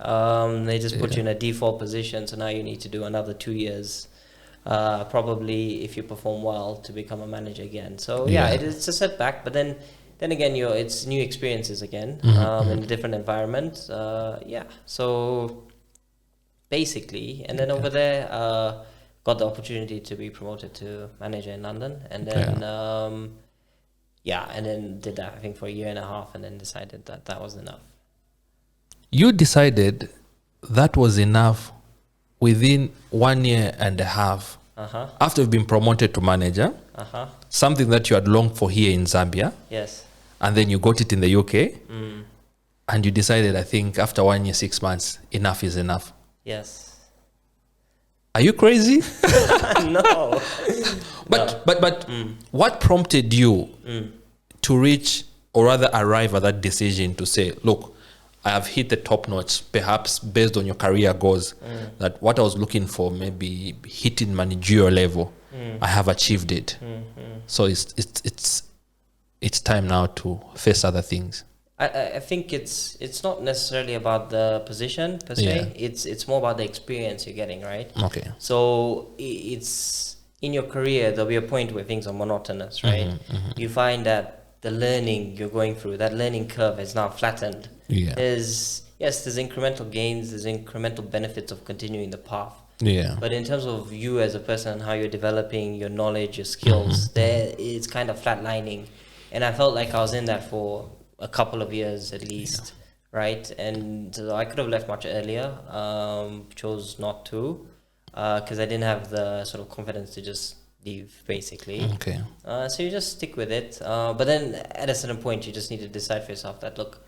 They just put you in a default position, so now you need to do another 2 years, probably if you perform well, to become a manager again. So it's a setback, but then again, it's new experiences again in a different environment. So basically, and then over there, got the opportunity to be promoted to manager in London, and then and then did that I think for a year and a half, and then decided that was enough. You decided that was enough within 1 year and a half after you've been promoted to manager, something that you had longed for here in Zambia. And then you got it in the UK, and you decided, I think, after 1 year, 6 months, enough is enough. Are you crazy? No. But what prompted you to reach, or rather arrive at that decision to say, look, I have hit the top notch, perhaps based on your career goals, that what I was looking for, maybe hitting managerial level, I have achieved it. So it's time now to face other things. I think it's not necessarily about the position per se. It's more about the experience you're getting, right? So it's in your career, there'll be a point where things are monotonous, right? You find that the learning you're going through, that learning curve is now flattened. There's incremental gains, there's incremental benefits of continuing the path. But in terms of you as a person, how you're developing your knowledge, your skills, there it's kind of flatlining. And I felt like I was in that for a couple of years at least, right? And I could have left much earlier, chose not to, because I didn't have the sort of confidence to just leave, basically. Okay. So you just stick with it. But then at a certain point, you just need to decide for yourself that, look,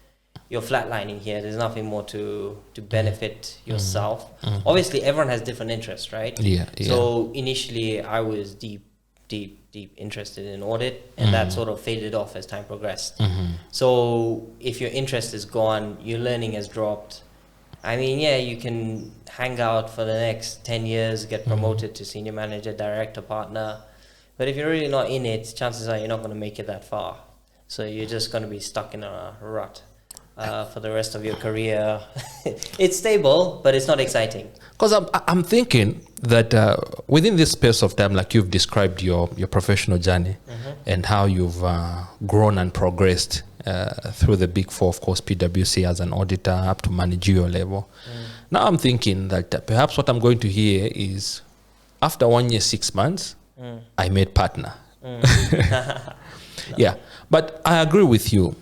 you're flatlining here. There's nothing more to benefit yourself. Obviously, everyone has different interests, right? Yeah. So initially, I was deep interested in audit, and that sort of faded off as time progressed. So if your interest is gone, your learning has dropped. I mean, yeah, you can hang out for the next 10 years, get promoted to senior manager, director, partner. But if you're really not in it, chances are you're not going to make it that far. So you're just going to be stuck in a rut for the rest of your career. It's stable, but it's not exciting. Because I'm thinking that within this space of time, like you've described your professional journey and how you've grown and progressed through the big four, of course, PwC as an auditor up to managerial level. Now I'm thinking that perhaps what I'm going to hear is after 1 year, 6 months, I made partner. Yeah, but I agree with you.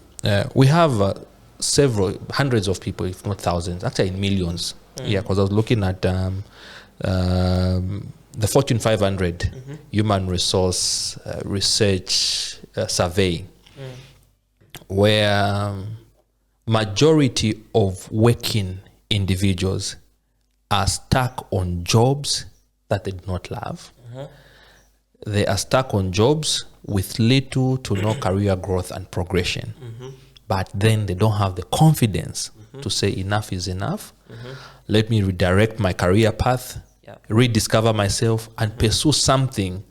We have several hundreds of people, if not thousands, actually millions. Yeah, because I was looking at the Fortune 500 Human Resource Research Survey, where majority of working individuals are stuck on jobs that they do not love. They are stuck on jobs with little to no career growth and progression. But then they don't have the confidence to say enough is enough. Let me redirect my career path, rediscover myself, and pursue something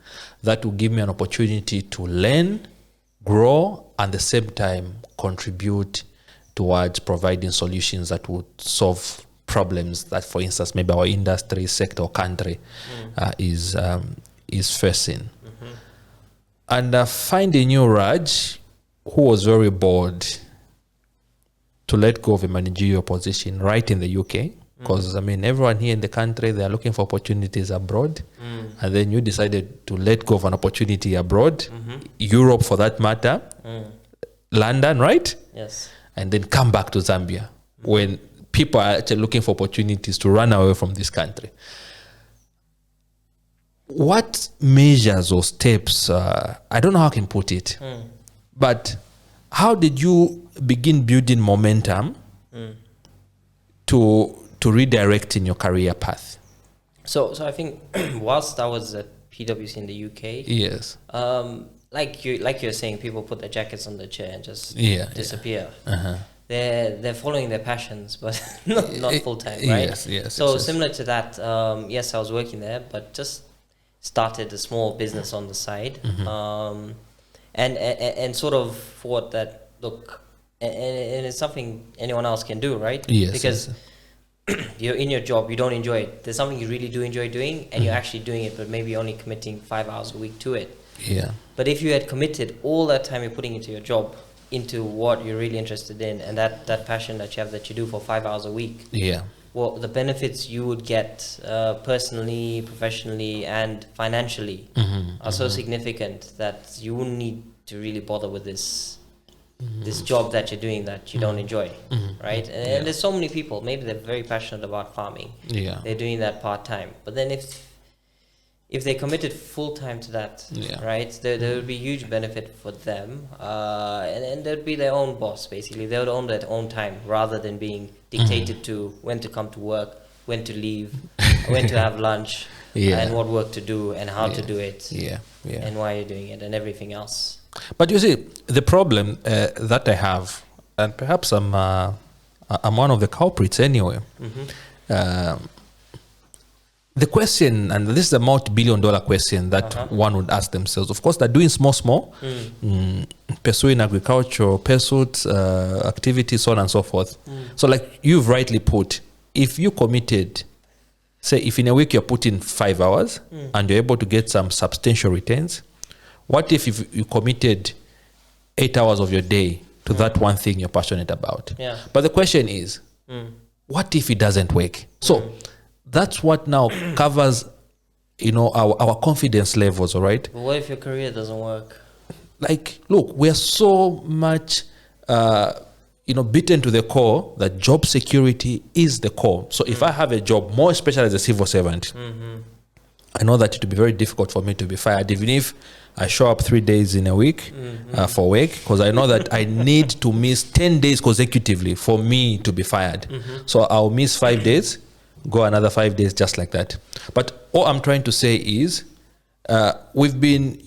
that will give me an opportunity to learn, grow, and at the same time contribute towards providing solutions that would solve problems that, for instance, maybe our industry, sector, or country is facing. And finding you, Raj, who was very bored to let go of a managerial position right in the UK, because I mean, everyone here in the country, they are looking for opportunities abroad, and then you decided to let go of an opportunity abroad, Europe for that matter, London, right? Yes. And then come back to Zambia when people are actually looking for opportunities to run away from this country. What measures or steps, I don't know how I can put it, but how did you begin building momentum to redirect in your career path? So I think whilst I was at PwC in the UK, Yes. like you're saying, people put their jackets on the chair and just disappear. They're following their passions, but not full time, right? Yes. So similar to that, yes, I was working there, but just started a small business on the side, and sort of thought that, look, and it's something anyone else can do, right? Yes. Because you're in your job, you don't enjoy it. There's something you really do enjoy doing, and you're actually doing it, but maybe only committing 5 hours a week to it. Yeah. But if you had committed all that time you're putting into your job, into what you're really interested in, and that passion that you have that you do for 5 hours a week, well, the benefits you would get personally, professionally, and financially are so significant that you wouldn't need to really bother with this job that you're doing that you don't enjoy, right? And there's so many people, maybe they're very passionate about farming. They're doing that part-time. But then if they committed full-time to that, right, there would be huge benefit for them. And they'd be their own boss, basically. They would own their own time rather than being dictated to when to come to work, when to leave, when to have lunch, and what work to do and how to do it, and why you're doing it and everything else. But you see, the problem that I have, and perhaps I'm one of the culprits anyway, the question, and this is a multi-billion-dollar question that one would ask themselves. Of course, they're doing small, pursuing agricultural pursuits, activities, so on and so forth. So like you've rightly put, if you committed, say if in a week you're putting 5 hours and you're able to get some substantial returns, what if you committed 8 hours of your day to that one thing you're passionate about? But the question is, what if it doesn't work? So that's what now covers, our confidence levels, all right? But what if your career doesn't work? Like, look, we are so much, beaten to the core that job security is the core. So if I have a job, more especially as a civil servant, I know that it would be very difficult for me to be fired, even if I show up 3 days in a week for work, because I know that I need to miss 10 days consecutively for me to be fired. So I'll miss 5 days, go another 5 days just like that. But all I'm trying to say is we've been,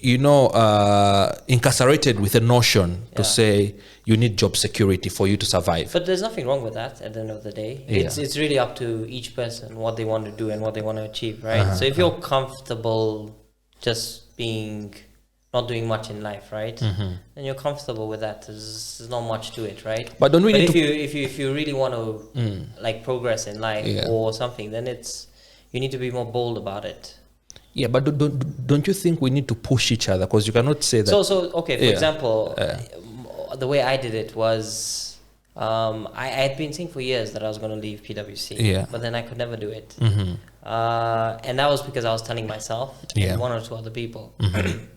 incarcerated with a notion to say you need job security for you to survive. But there's nothing wrong with that at the end of the day. It's really up to each person what they want to do and what they want to achieve, right? So if you're comfortable just not doing much in life, right? Then you're comfortable with that. There's not much to it, right? But don't we need if you really want to like progress in life or something, then you need to be more bold about it. Yeah, but don't you think we need to push each other? Because you cannot say that. So okay, for example, the way I did it was I had been saying for years that I was going to leave PwC, but then I could never do it. And that was because I was telling myself and one or two other people.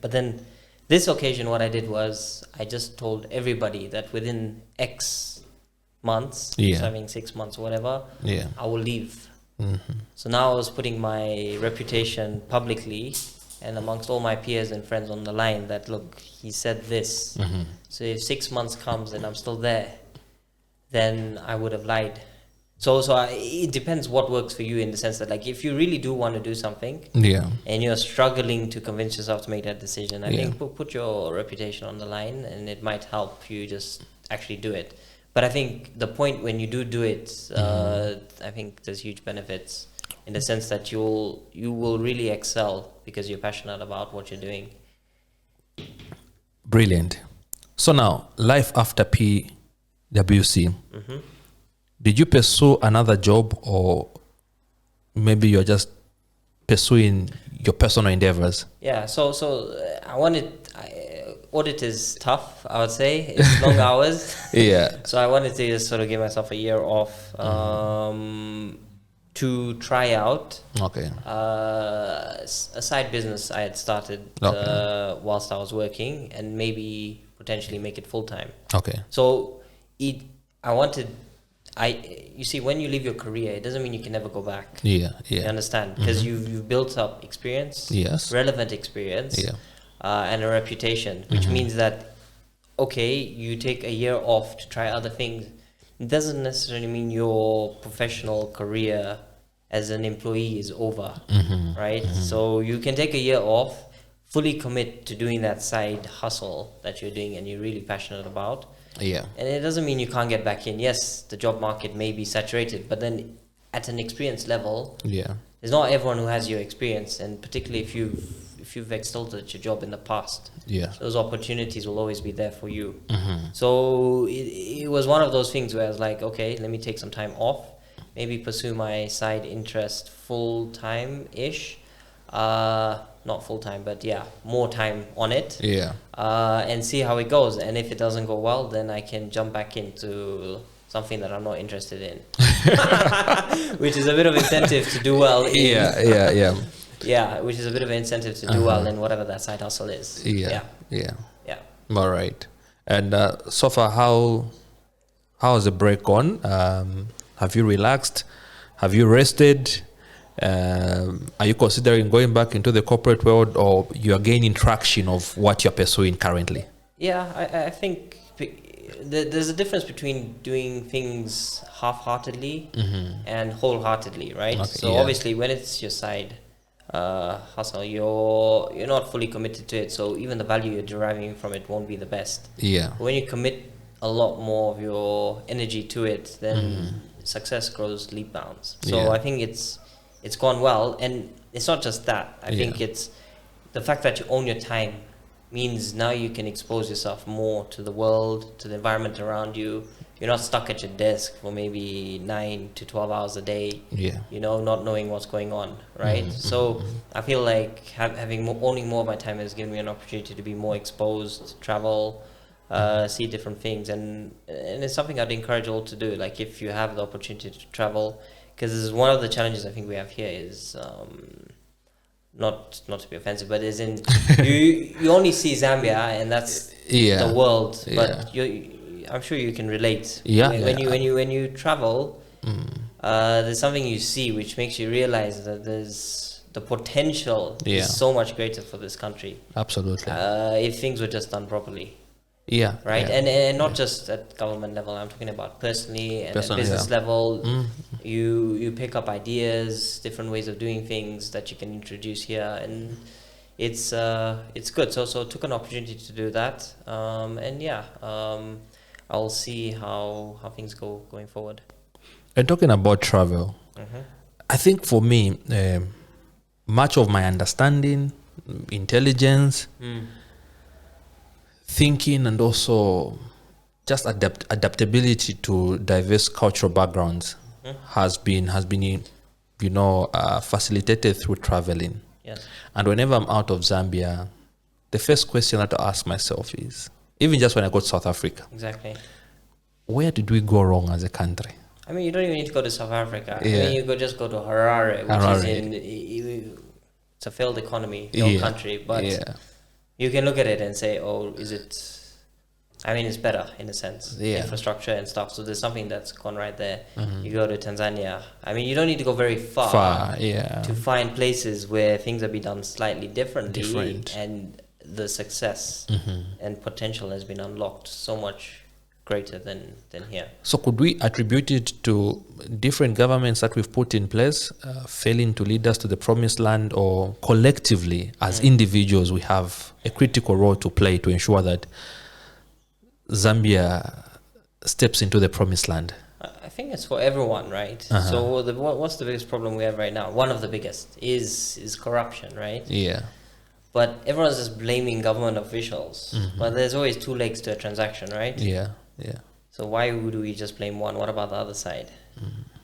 But then this occasion, what I did was I just told everybody that within X months, so I mean 6 months, whatever, I will leave. So now I was putting my reputation publicly and amongst all my peers and friends on the line that, look, he said this. So if 6 months comes and I'm still there, then I would have lied. So it depends what works for you, in the sense that, like, if you really do want to do something and you're struggling to convince yourself to make that decision, I think put your reputation on the line, and it might help you just actually do it. But I think the point when you do it, I think there's huge benefits in the sense that you will really excel because you're passionate about what you're doing. Brilliant. So now, life after PwC. Did you pursue another job, or maybe you're just pursuing your personal endeavors? Yeah, so audit is tough, I would say. It's long hours. So I wanted to just sort of give myself a year off to try out a side business I had started whilst I was working, and maybe potentially make it full time. So you see, when you leave your career, it doesn't mean you can never go back. You understand? Because you've built up experience, relevant experience, and a reputation, which means that, okay, you take a year off to try other things. It doesn't necessarily mean your professional career as an employee is over, right? So you can take a year off, fully commit to doing that side hustle that you're doing and you're really passionate about. And it doesn't mean you can't get back in. Yes, the job market may be saturated, but then at an experience level, there's not everyone who has your experience, and particularly if you've excelled at your job in the past, those opportunities will always be there for you. So it was one of those things where I was like, okay, let me take some time off, maybe pursue my side interest full-time-ish. Not full-time, but more time on it. And see how it goes. And if it doesn't go well, then I can jump back into something that I'm not interested in. Which is a bit of incentive to do well in. Which is a bit of an incentive to do well in whatever that side hustle is. All right. And so far, how has the break gone? Have you relaxed? Have you rested? Are you considering going back into the corporate world, or you are gaining traction of what you're pursuing currently? I think there's a difference between doing things half-heartedly and wholeheartedly, right? Obviously, when it's your side hustle, you're not fully committed to it, so even the value you're deriving from it won't be the best. But when you commit a lot more of your energy to it, then success grows leap bounds. So I think it's gone well, and it's not just that. I think it's the fact that you own your time means now you can expose yourself more to the world, to the environment around you. You're not stuck at your desk for maybe 9 to 12 hours a day, not knowing what's going on, right? So I feel like owning more of my time has given me an opportunity to be more exposed, travel, see different things, and it's something I'd encourage all to do. Like, if you have the opportunity to travel, because one of the challenges I think we have here is not to be offensive, but is in you only see Zambia and that's the world, but I'm sure you can relate. When you travel, there's something you see which makes you realize that there's the potential is so much greater for this country. Absolutely. If things were just done properly. Yeah. Right. Yeah. And not just at government level. I'm talking about personally and at business level. You pick up ideas, different ways of doing things that you can introduce here, and it's good. So took an opportunity to do that. I'll see how things go going forward. And talking about travel, I think for me, much of my understanding, intelligence, thinking, and also just adaptability to diverse cultural backgrounds has been facilitated through traveling. Yes. And whenever I'm out of Zambia, the first question that I ask myself is, even just when I go to South Africa, exactly, where did we go wrong as a country? I mean, you don't even need to go to South Africa. Yeah. I mean, you could just go to Harare, which is it's a failed economy, failed country, but you can look at it and say, oh, is it... I mean, it's better in a sense, infrastructure and stuff. So there's something that's gone right there. You go to Tanzania. I mean, you don't need to go very far to find places where things have been done slightly differently, and the success and potential has been unlocked so much greater than here. So could we attribute it to different governments that we've put in place failing to lead us to the promised land, or collectively as individuals we have a critical role to play to ensure that Zambia steps into the promised land? I think it's for everyone, right? So what's the biggest problem we have right now? One of the biggest is corruption, right? Yeah. But everyone's just blaming government officials. But there's always two legs to a transaction, right? Yeah, yeah. So why would we just blame one? What about the other side?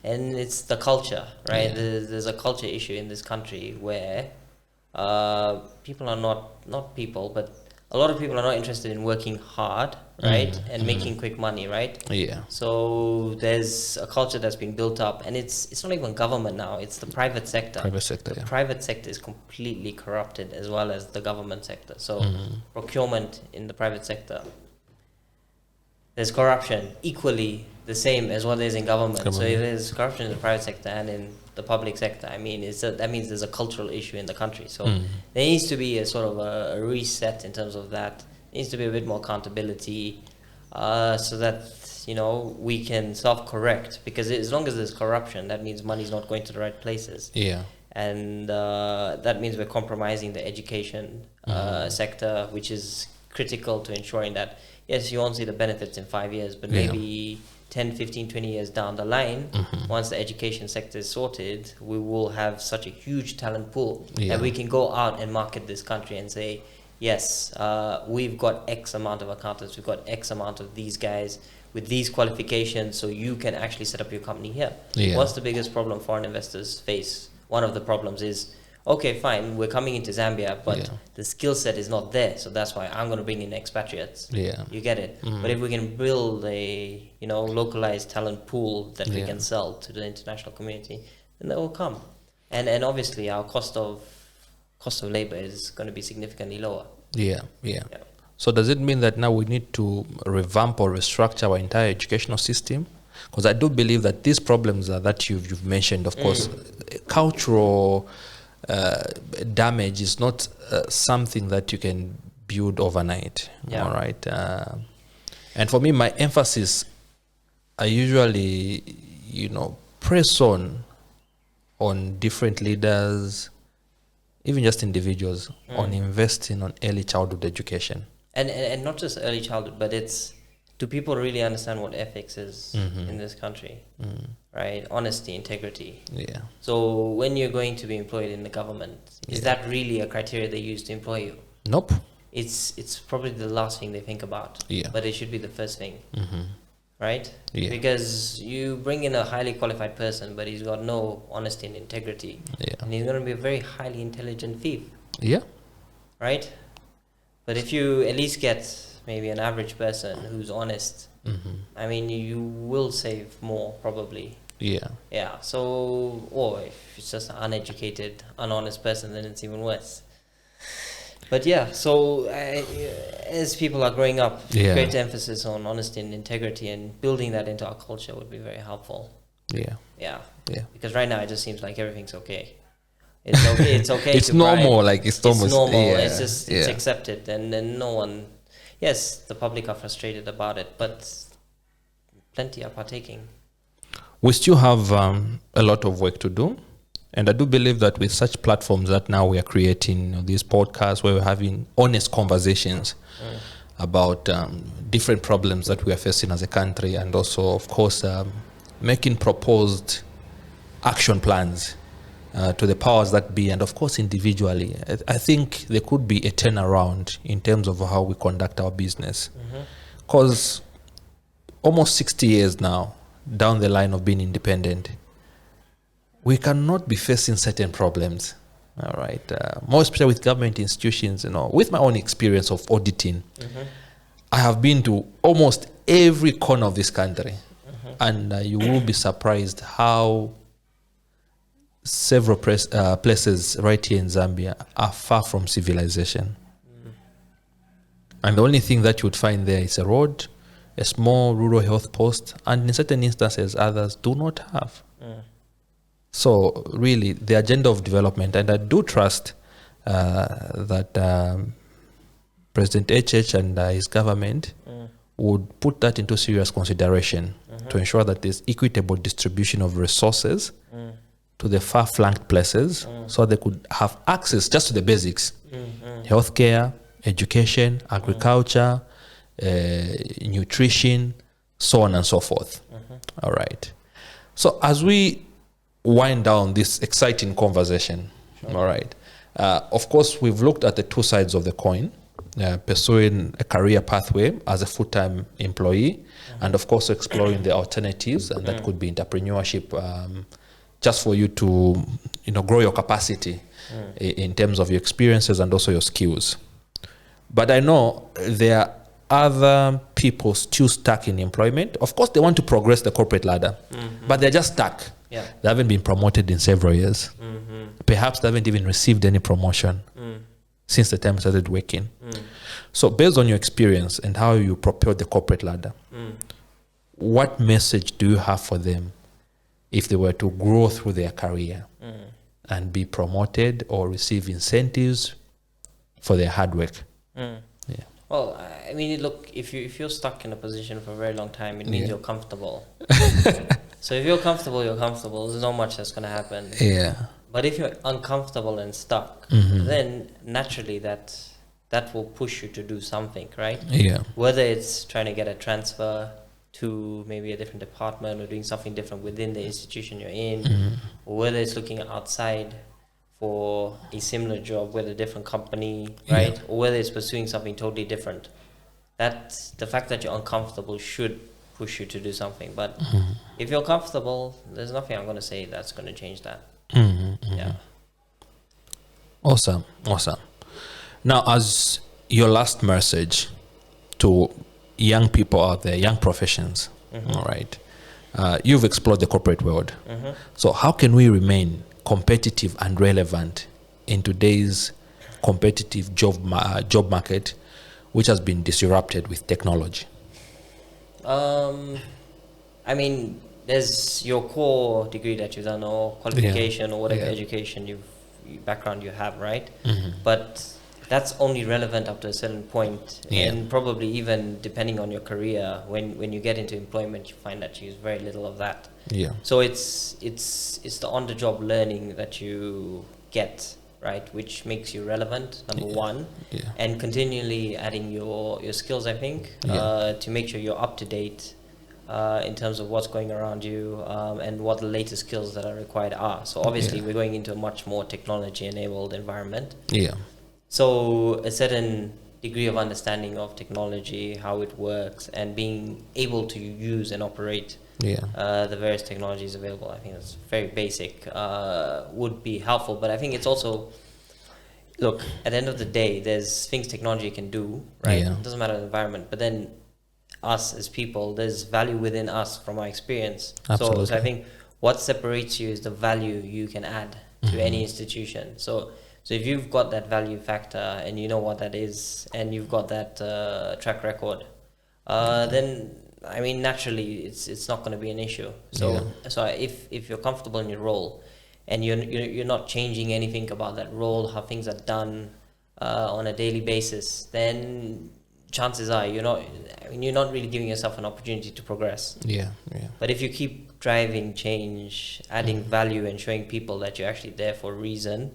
And it's the culture, right? Yeah. There's a culture issue in this country where people are not people, but a lot of people are not interested in working hard, right? And making quick money, right? Yeah. So there's a culture that's been built up, and it's not even government now, it's the private sector. The private sector is completely corrupted, as well as the government sector. So procurement in the private sector, there's corruption equally the same as what there is in government. So if there's corruption in the private sector and in the public sector, I mean, that means there's a cultural issue in the country. So there needs to be a sort of a reset in terms of that. There needs to be a bit more accountability, so that, you know, we can self-correct. Because as long as there's corruption, that means money's not going to the right places. Yeah. And that means we're compromising the education sector, which is critical to ensuring that, yes, you won't see the benefits in 5 years, but maybe 10, 15, 20 years down the line, once the education sector is sorted, we will have such a huge talent pool that we can go out and market this country and say, yes, we've got X amount of accountants, we've got X amount of these guys with these qualifications, so you can actually set up your company here. What's the biggest problem foreign investors face? One of the problems is, okay, fine, we're coming into Zambia, but the skill set is not there, so that's why I'm going to bring in expatriates. You get it? But if we can build a, you know, localized talent pool that we can sell to the international community, then they will come. And obviously our cost of labor is going to be significantly lower. Yeah. So does it mean that now we need to revamp or restructure our entire educational system? Because I do believe that these problems that you've mentioned, of course, cultural damage is not something that you can build overnight. All right. And for me, my emphasis, I usually, press on different leaders, even just individuals, on investing on early childhood education. And not just early childhood, but do people really understand what ethics is in this country? Right? Honesty, integrity. Yeah. So when you're going to be employed in the government, is that really a criteria they use to employ you? Nope. It's probably the last thing they think about. Yeah. But it should be the first thing. Right? Yeah. Because you bring in a highly qualified person, but he's got no honesty and integrity. Yeah. And he's going to be a very highly intelligent thief. Yeah. Right? But if you at least get maybe an average person who's honest, I mean, you will save more probably. Yeah. So, or if it's just an uneducated, unhonest person, then it's even worse. But yeah, so as people are growing up, great emphasis on honesty and integrity, and building that into our culture would be very helpful. Yeah. Because right now it just seems like everything's okay. It's okay. It's okay. It's to normal. bribe. Like it's almost normal. Yeah, It's just it's accepted, and then no one. Yes, the public are frustrated about it, but plenty are partaking. We still have a lot of work to do. And I do believe that with such platforms that now we are creating, these podcasts where we're having honest conversations about different problems that we are facing as a country, and also, of course, making proposed action plans to the powers that be, and of course individually. I think there could be a turnaround in terms of how we conduct our business. Because almost 60 years now down the line of being independent, we cannot be facing certain problems, all right? More especially with government institutions, with my own experience of auditing, I have been to almost every corner of this country, and you will be surprised how several places right here in Zambia are far from civilization. And the only thing that you would find there is a road, a small rural health post, and in certain instances, others do not have. So really, the agenda of development, and I do trust that President HH and his government would put that into serious consideration to ensure that there's equitable distribution of resources to the far-flanked places, so they could have access just to the basics: healthcare, education, agriculture, nutrition, so on and so forth. All right. So as we wind down this exciting conversation, all right, of course, we've looked at the two sides of the coin, pursuing a career pathway as a full-time employee, and of course exploring the alternatives, and that could be entrepreneurship, just for you to grow your capacity in terms of your experiences and also your skills. But I know there are other people still stuck in employment. Of course, they want to progress the corporate ladder, but they're just stuck. Yeah. They haven't been promoted in several years. Perhaps they haven't even received any promotion since the time they started working. So based on your experience and how you propelled the corporate ladder, what message do you have for them if they were to grow through their career and be promoted or receive incentives for their hard work? Yeah. Well, I mean, look, if you're stuck in a position for a very long time, it means you're comfortable. So if you're comfortable, you're comfortable. There's not much that's going to happen. Yeah. But if you're uncomfortable and stuck, then naturally that will push you to do something, right? Yeah. Whether it's trying to get a transfer to maybe a different department or doing something different within the institution you're in, or whether it's looking outside for a similar job with a different company, right? Or whether it's pursuing something totally different. That's the fact that you're uncomfortable should push you to do something. But if you're comfortable, there's nothing I'm going to say that's going to change that. Yeah. Awesome. Now, as your last message to young people out there, young professions, all right, you've explored the corporate world. So how can we remain competitive and relevant in today's competitive job market, which has been disrupted with technology? I mean, there's your core degree that you've done, or qualification, or whatever education background you have, right? But that's only relevant up to a certain point, and probably even depending on your career, when you get into employment, you find that you use very little of that. Yeah. So it's the on-the-job learning that you get, right, which makes you relevant, number one, and continually adding your skills, I think, to make sure you're up to date in terms of what's going around you, and what the latest skills that are required are. So obviously we're going into a much more technology-enabled environment. Yeah. So a certain degree of understanding of technology, how it works, and being able to use and operate the various technologies available, I think that's very basic, would be helpful. But I think it's also, look, at the end of the day, there's things technology can do, right? It doesn't matter the environment, but then us as people, there's value within us from our experience. So I think what separates you is the value you can add to any institution. So if you've got that value factor and you know what that is, and you've got that track record, then I mean naturally it's not going to be an issue. So if you're comfortable in your role, and you're not changing anything about that role, how things are done on a daily basis, then chances are you're not really giving yourself an opportunity to progress. Yeah. But if you keep driving change, adding value, and showing people that you're actually there for a reason,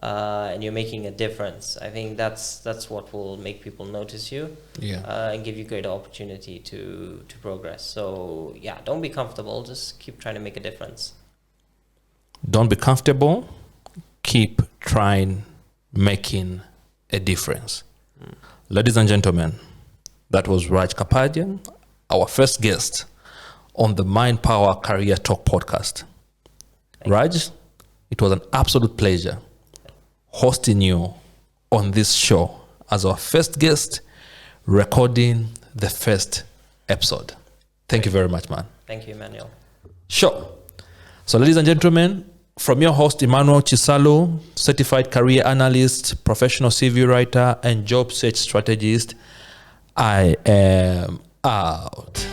and you're making a difference, I think that's what will make people notice you, and give you greater opportunity to progress. So yeah, don't be comfortable, just keep trying to make a difference. Don't be comfortable, keep trying making a difference. Ladies and gentlemen, that was Raj Kapadia, our first guest on the MindPower Career Talk Podcast. Raj, it was an absolute pleasure hosting you on this show as our first guest, recording the first episode. Thank you very much, man. Thank you, Emmanuel. Sure. So, ladies and gentlemen, from your host, Emmanuel Chisalu, certified career analyst, professional CV writer, and job search strategist, I am out.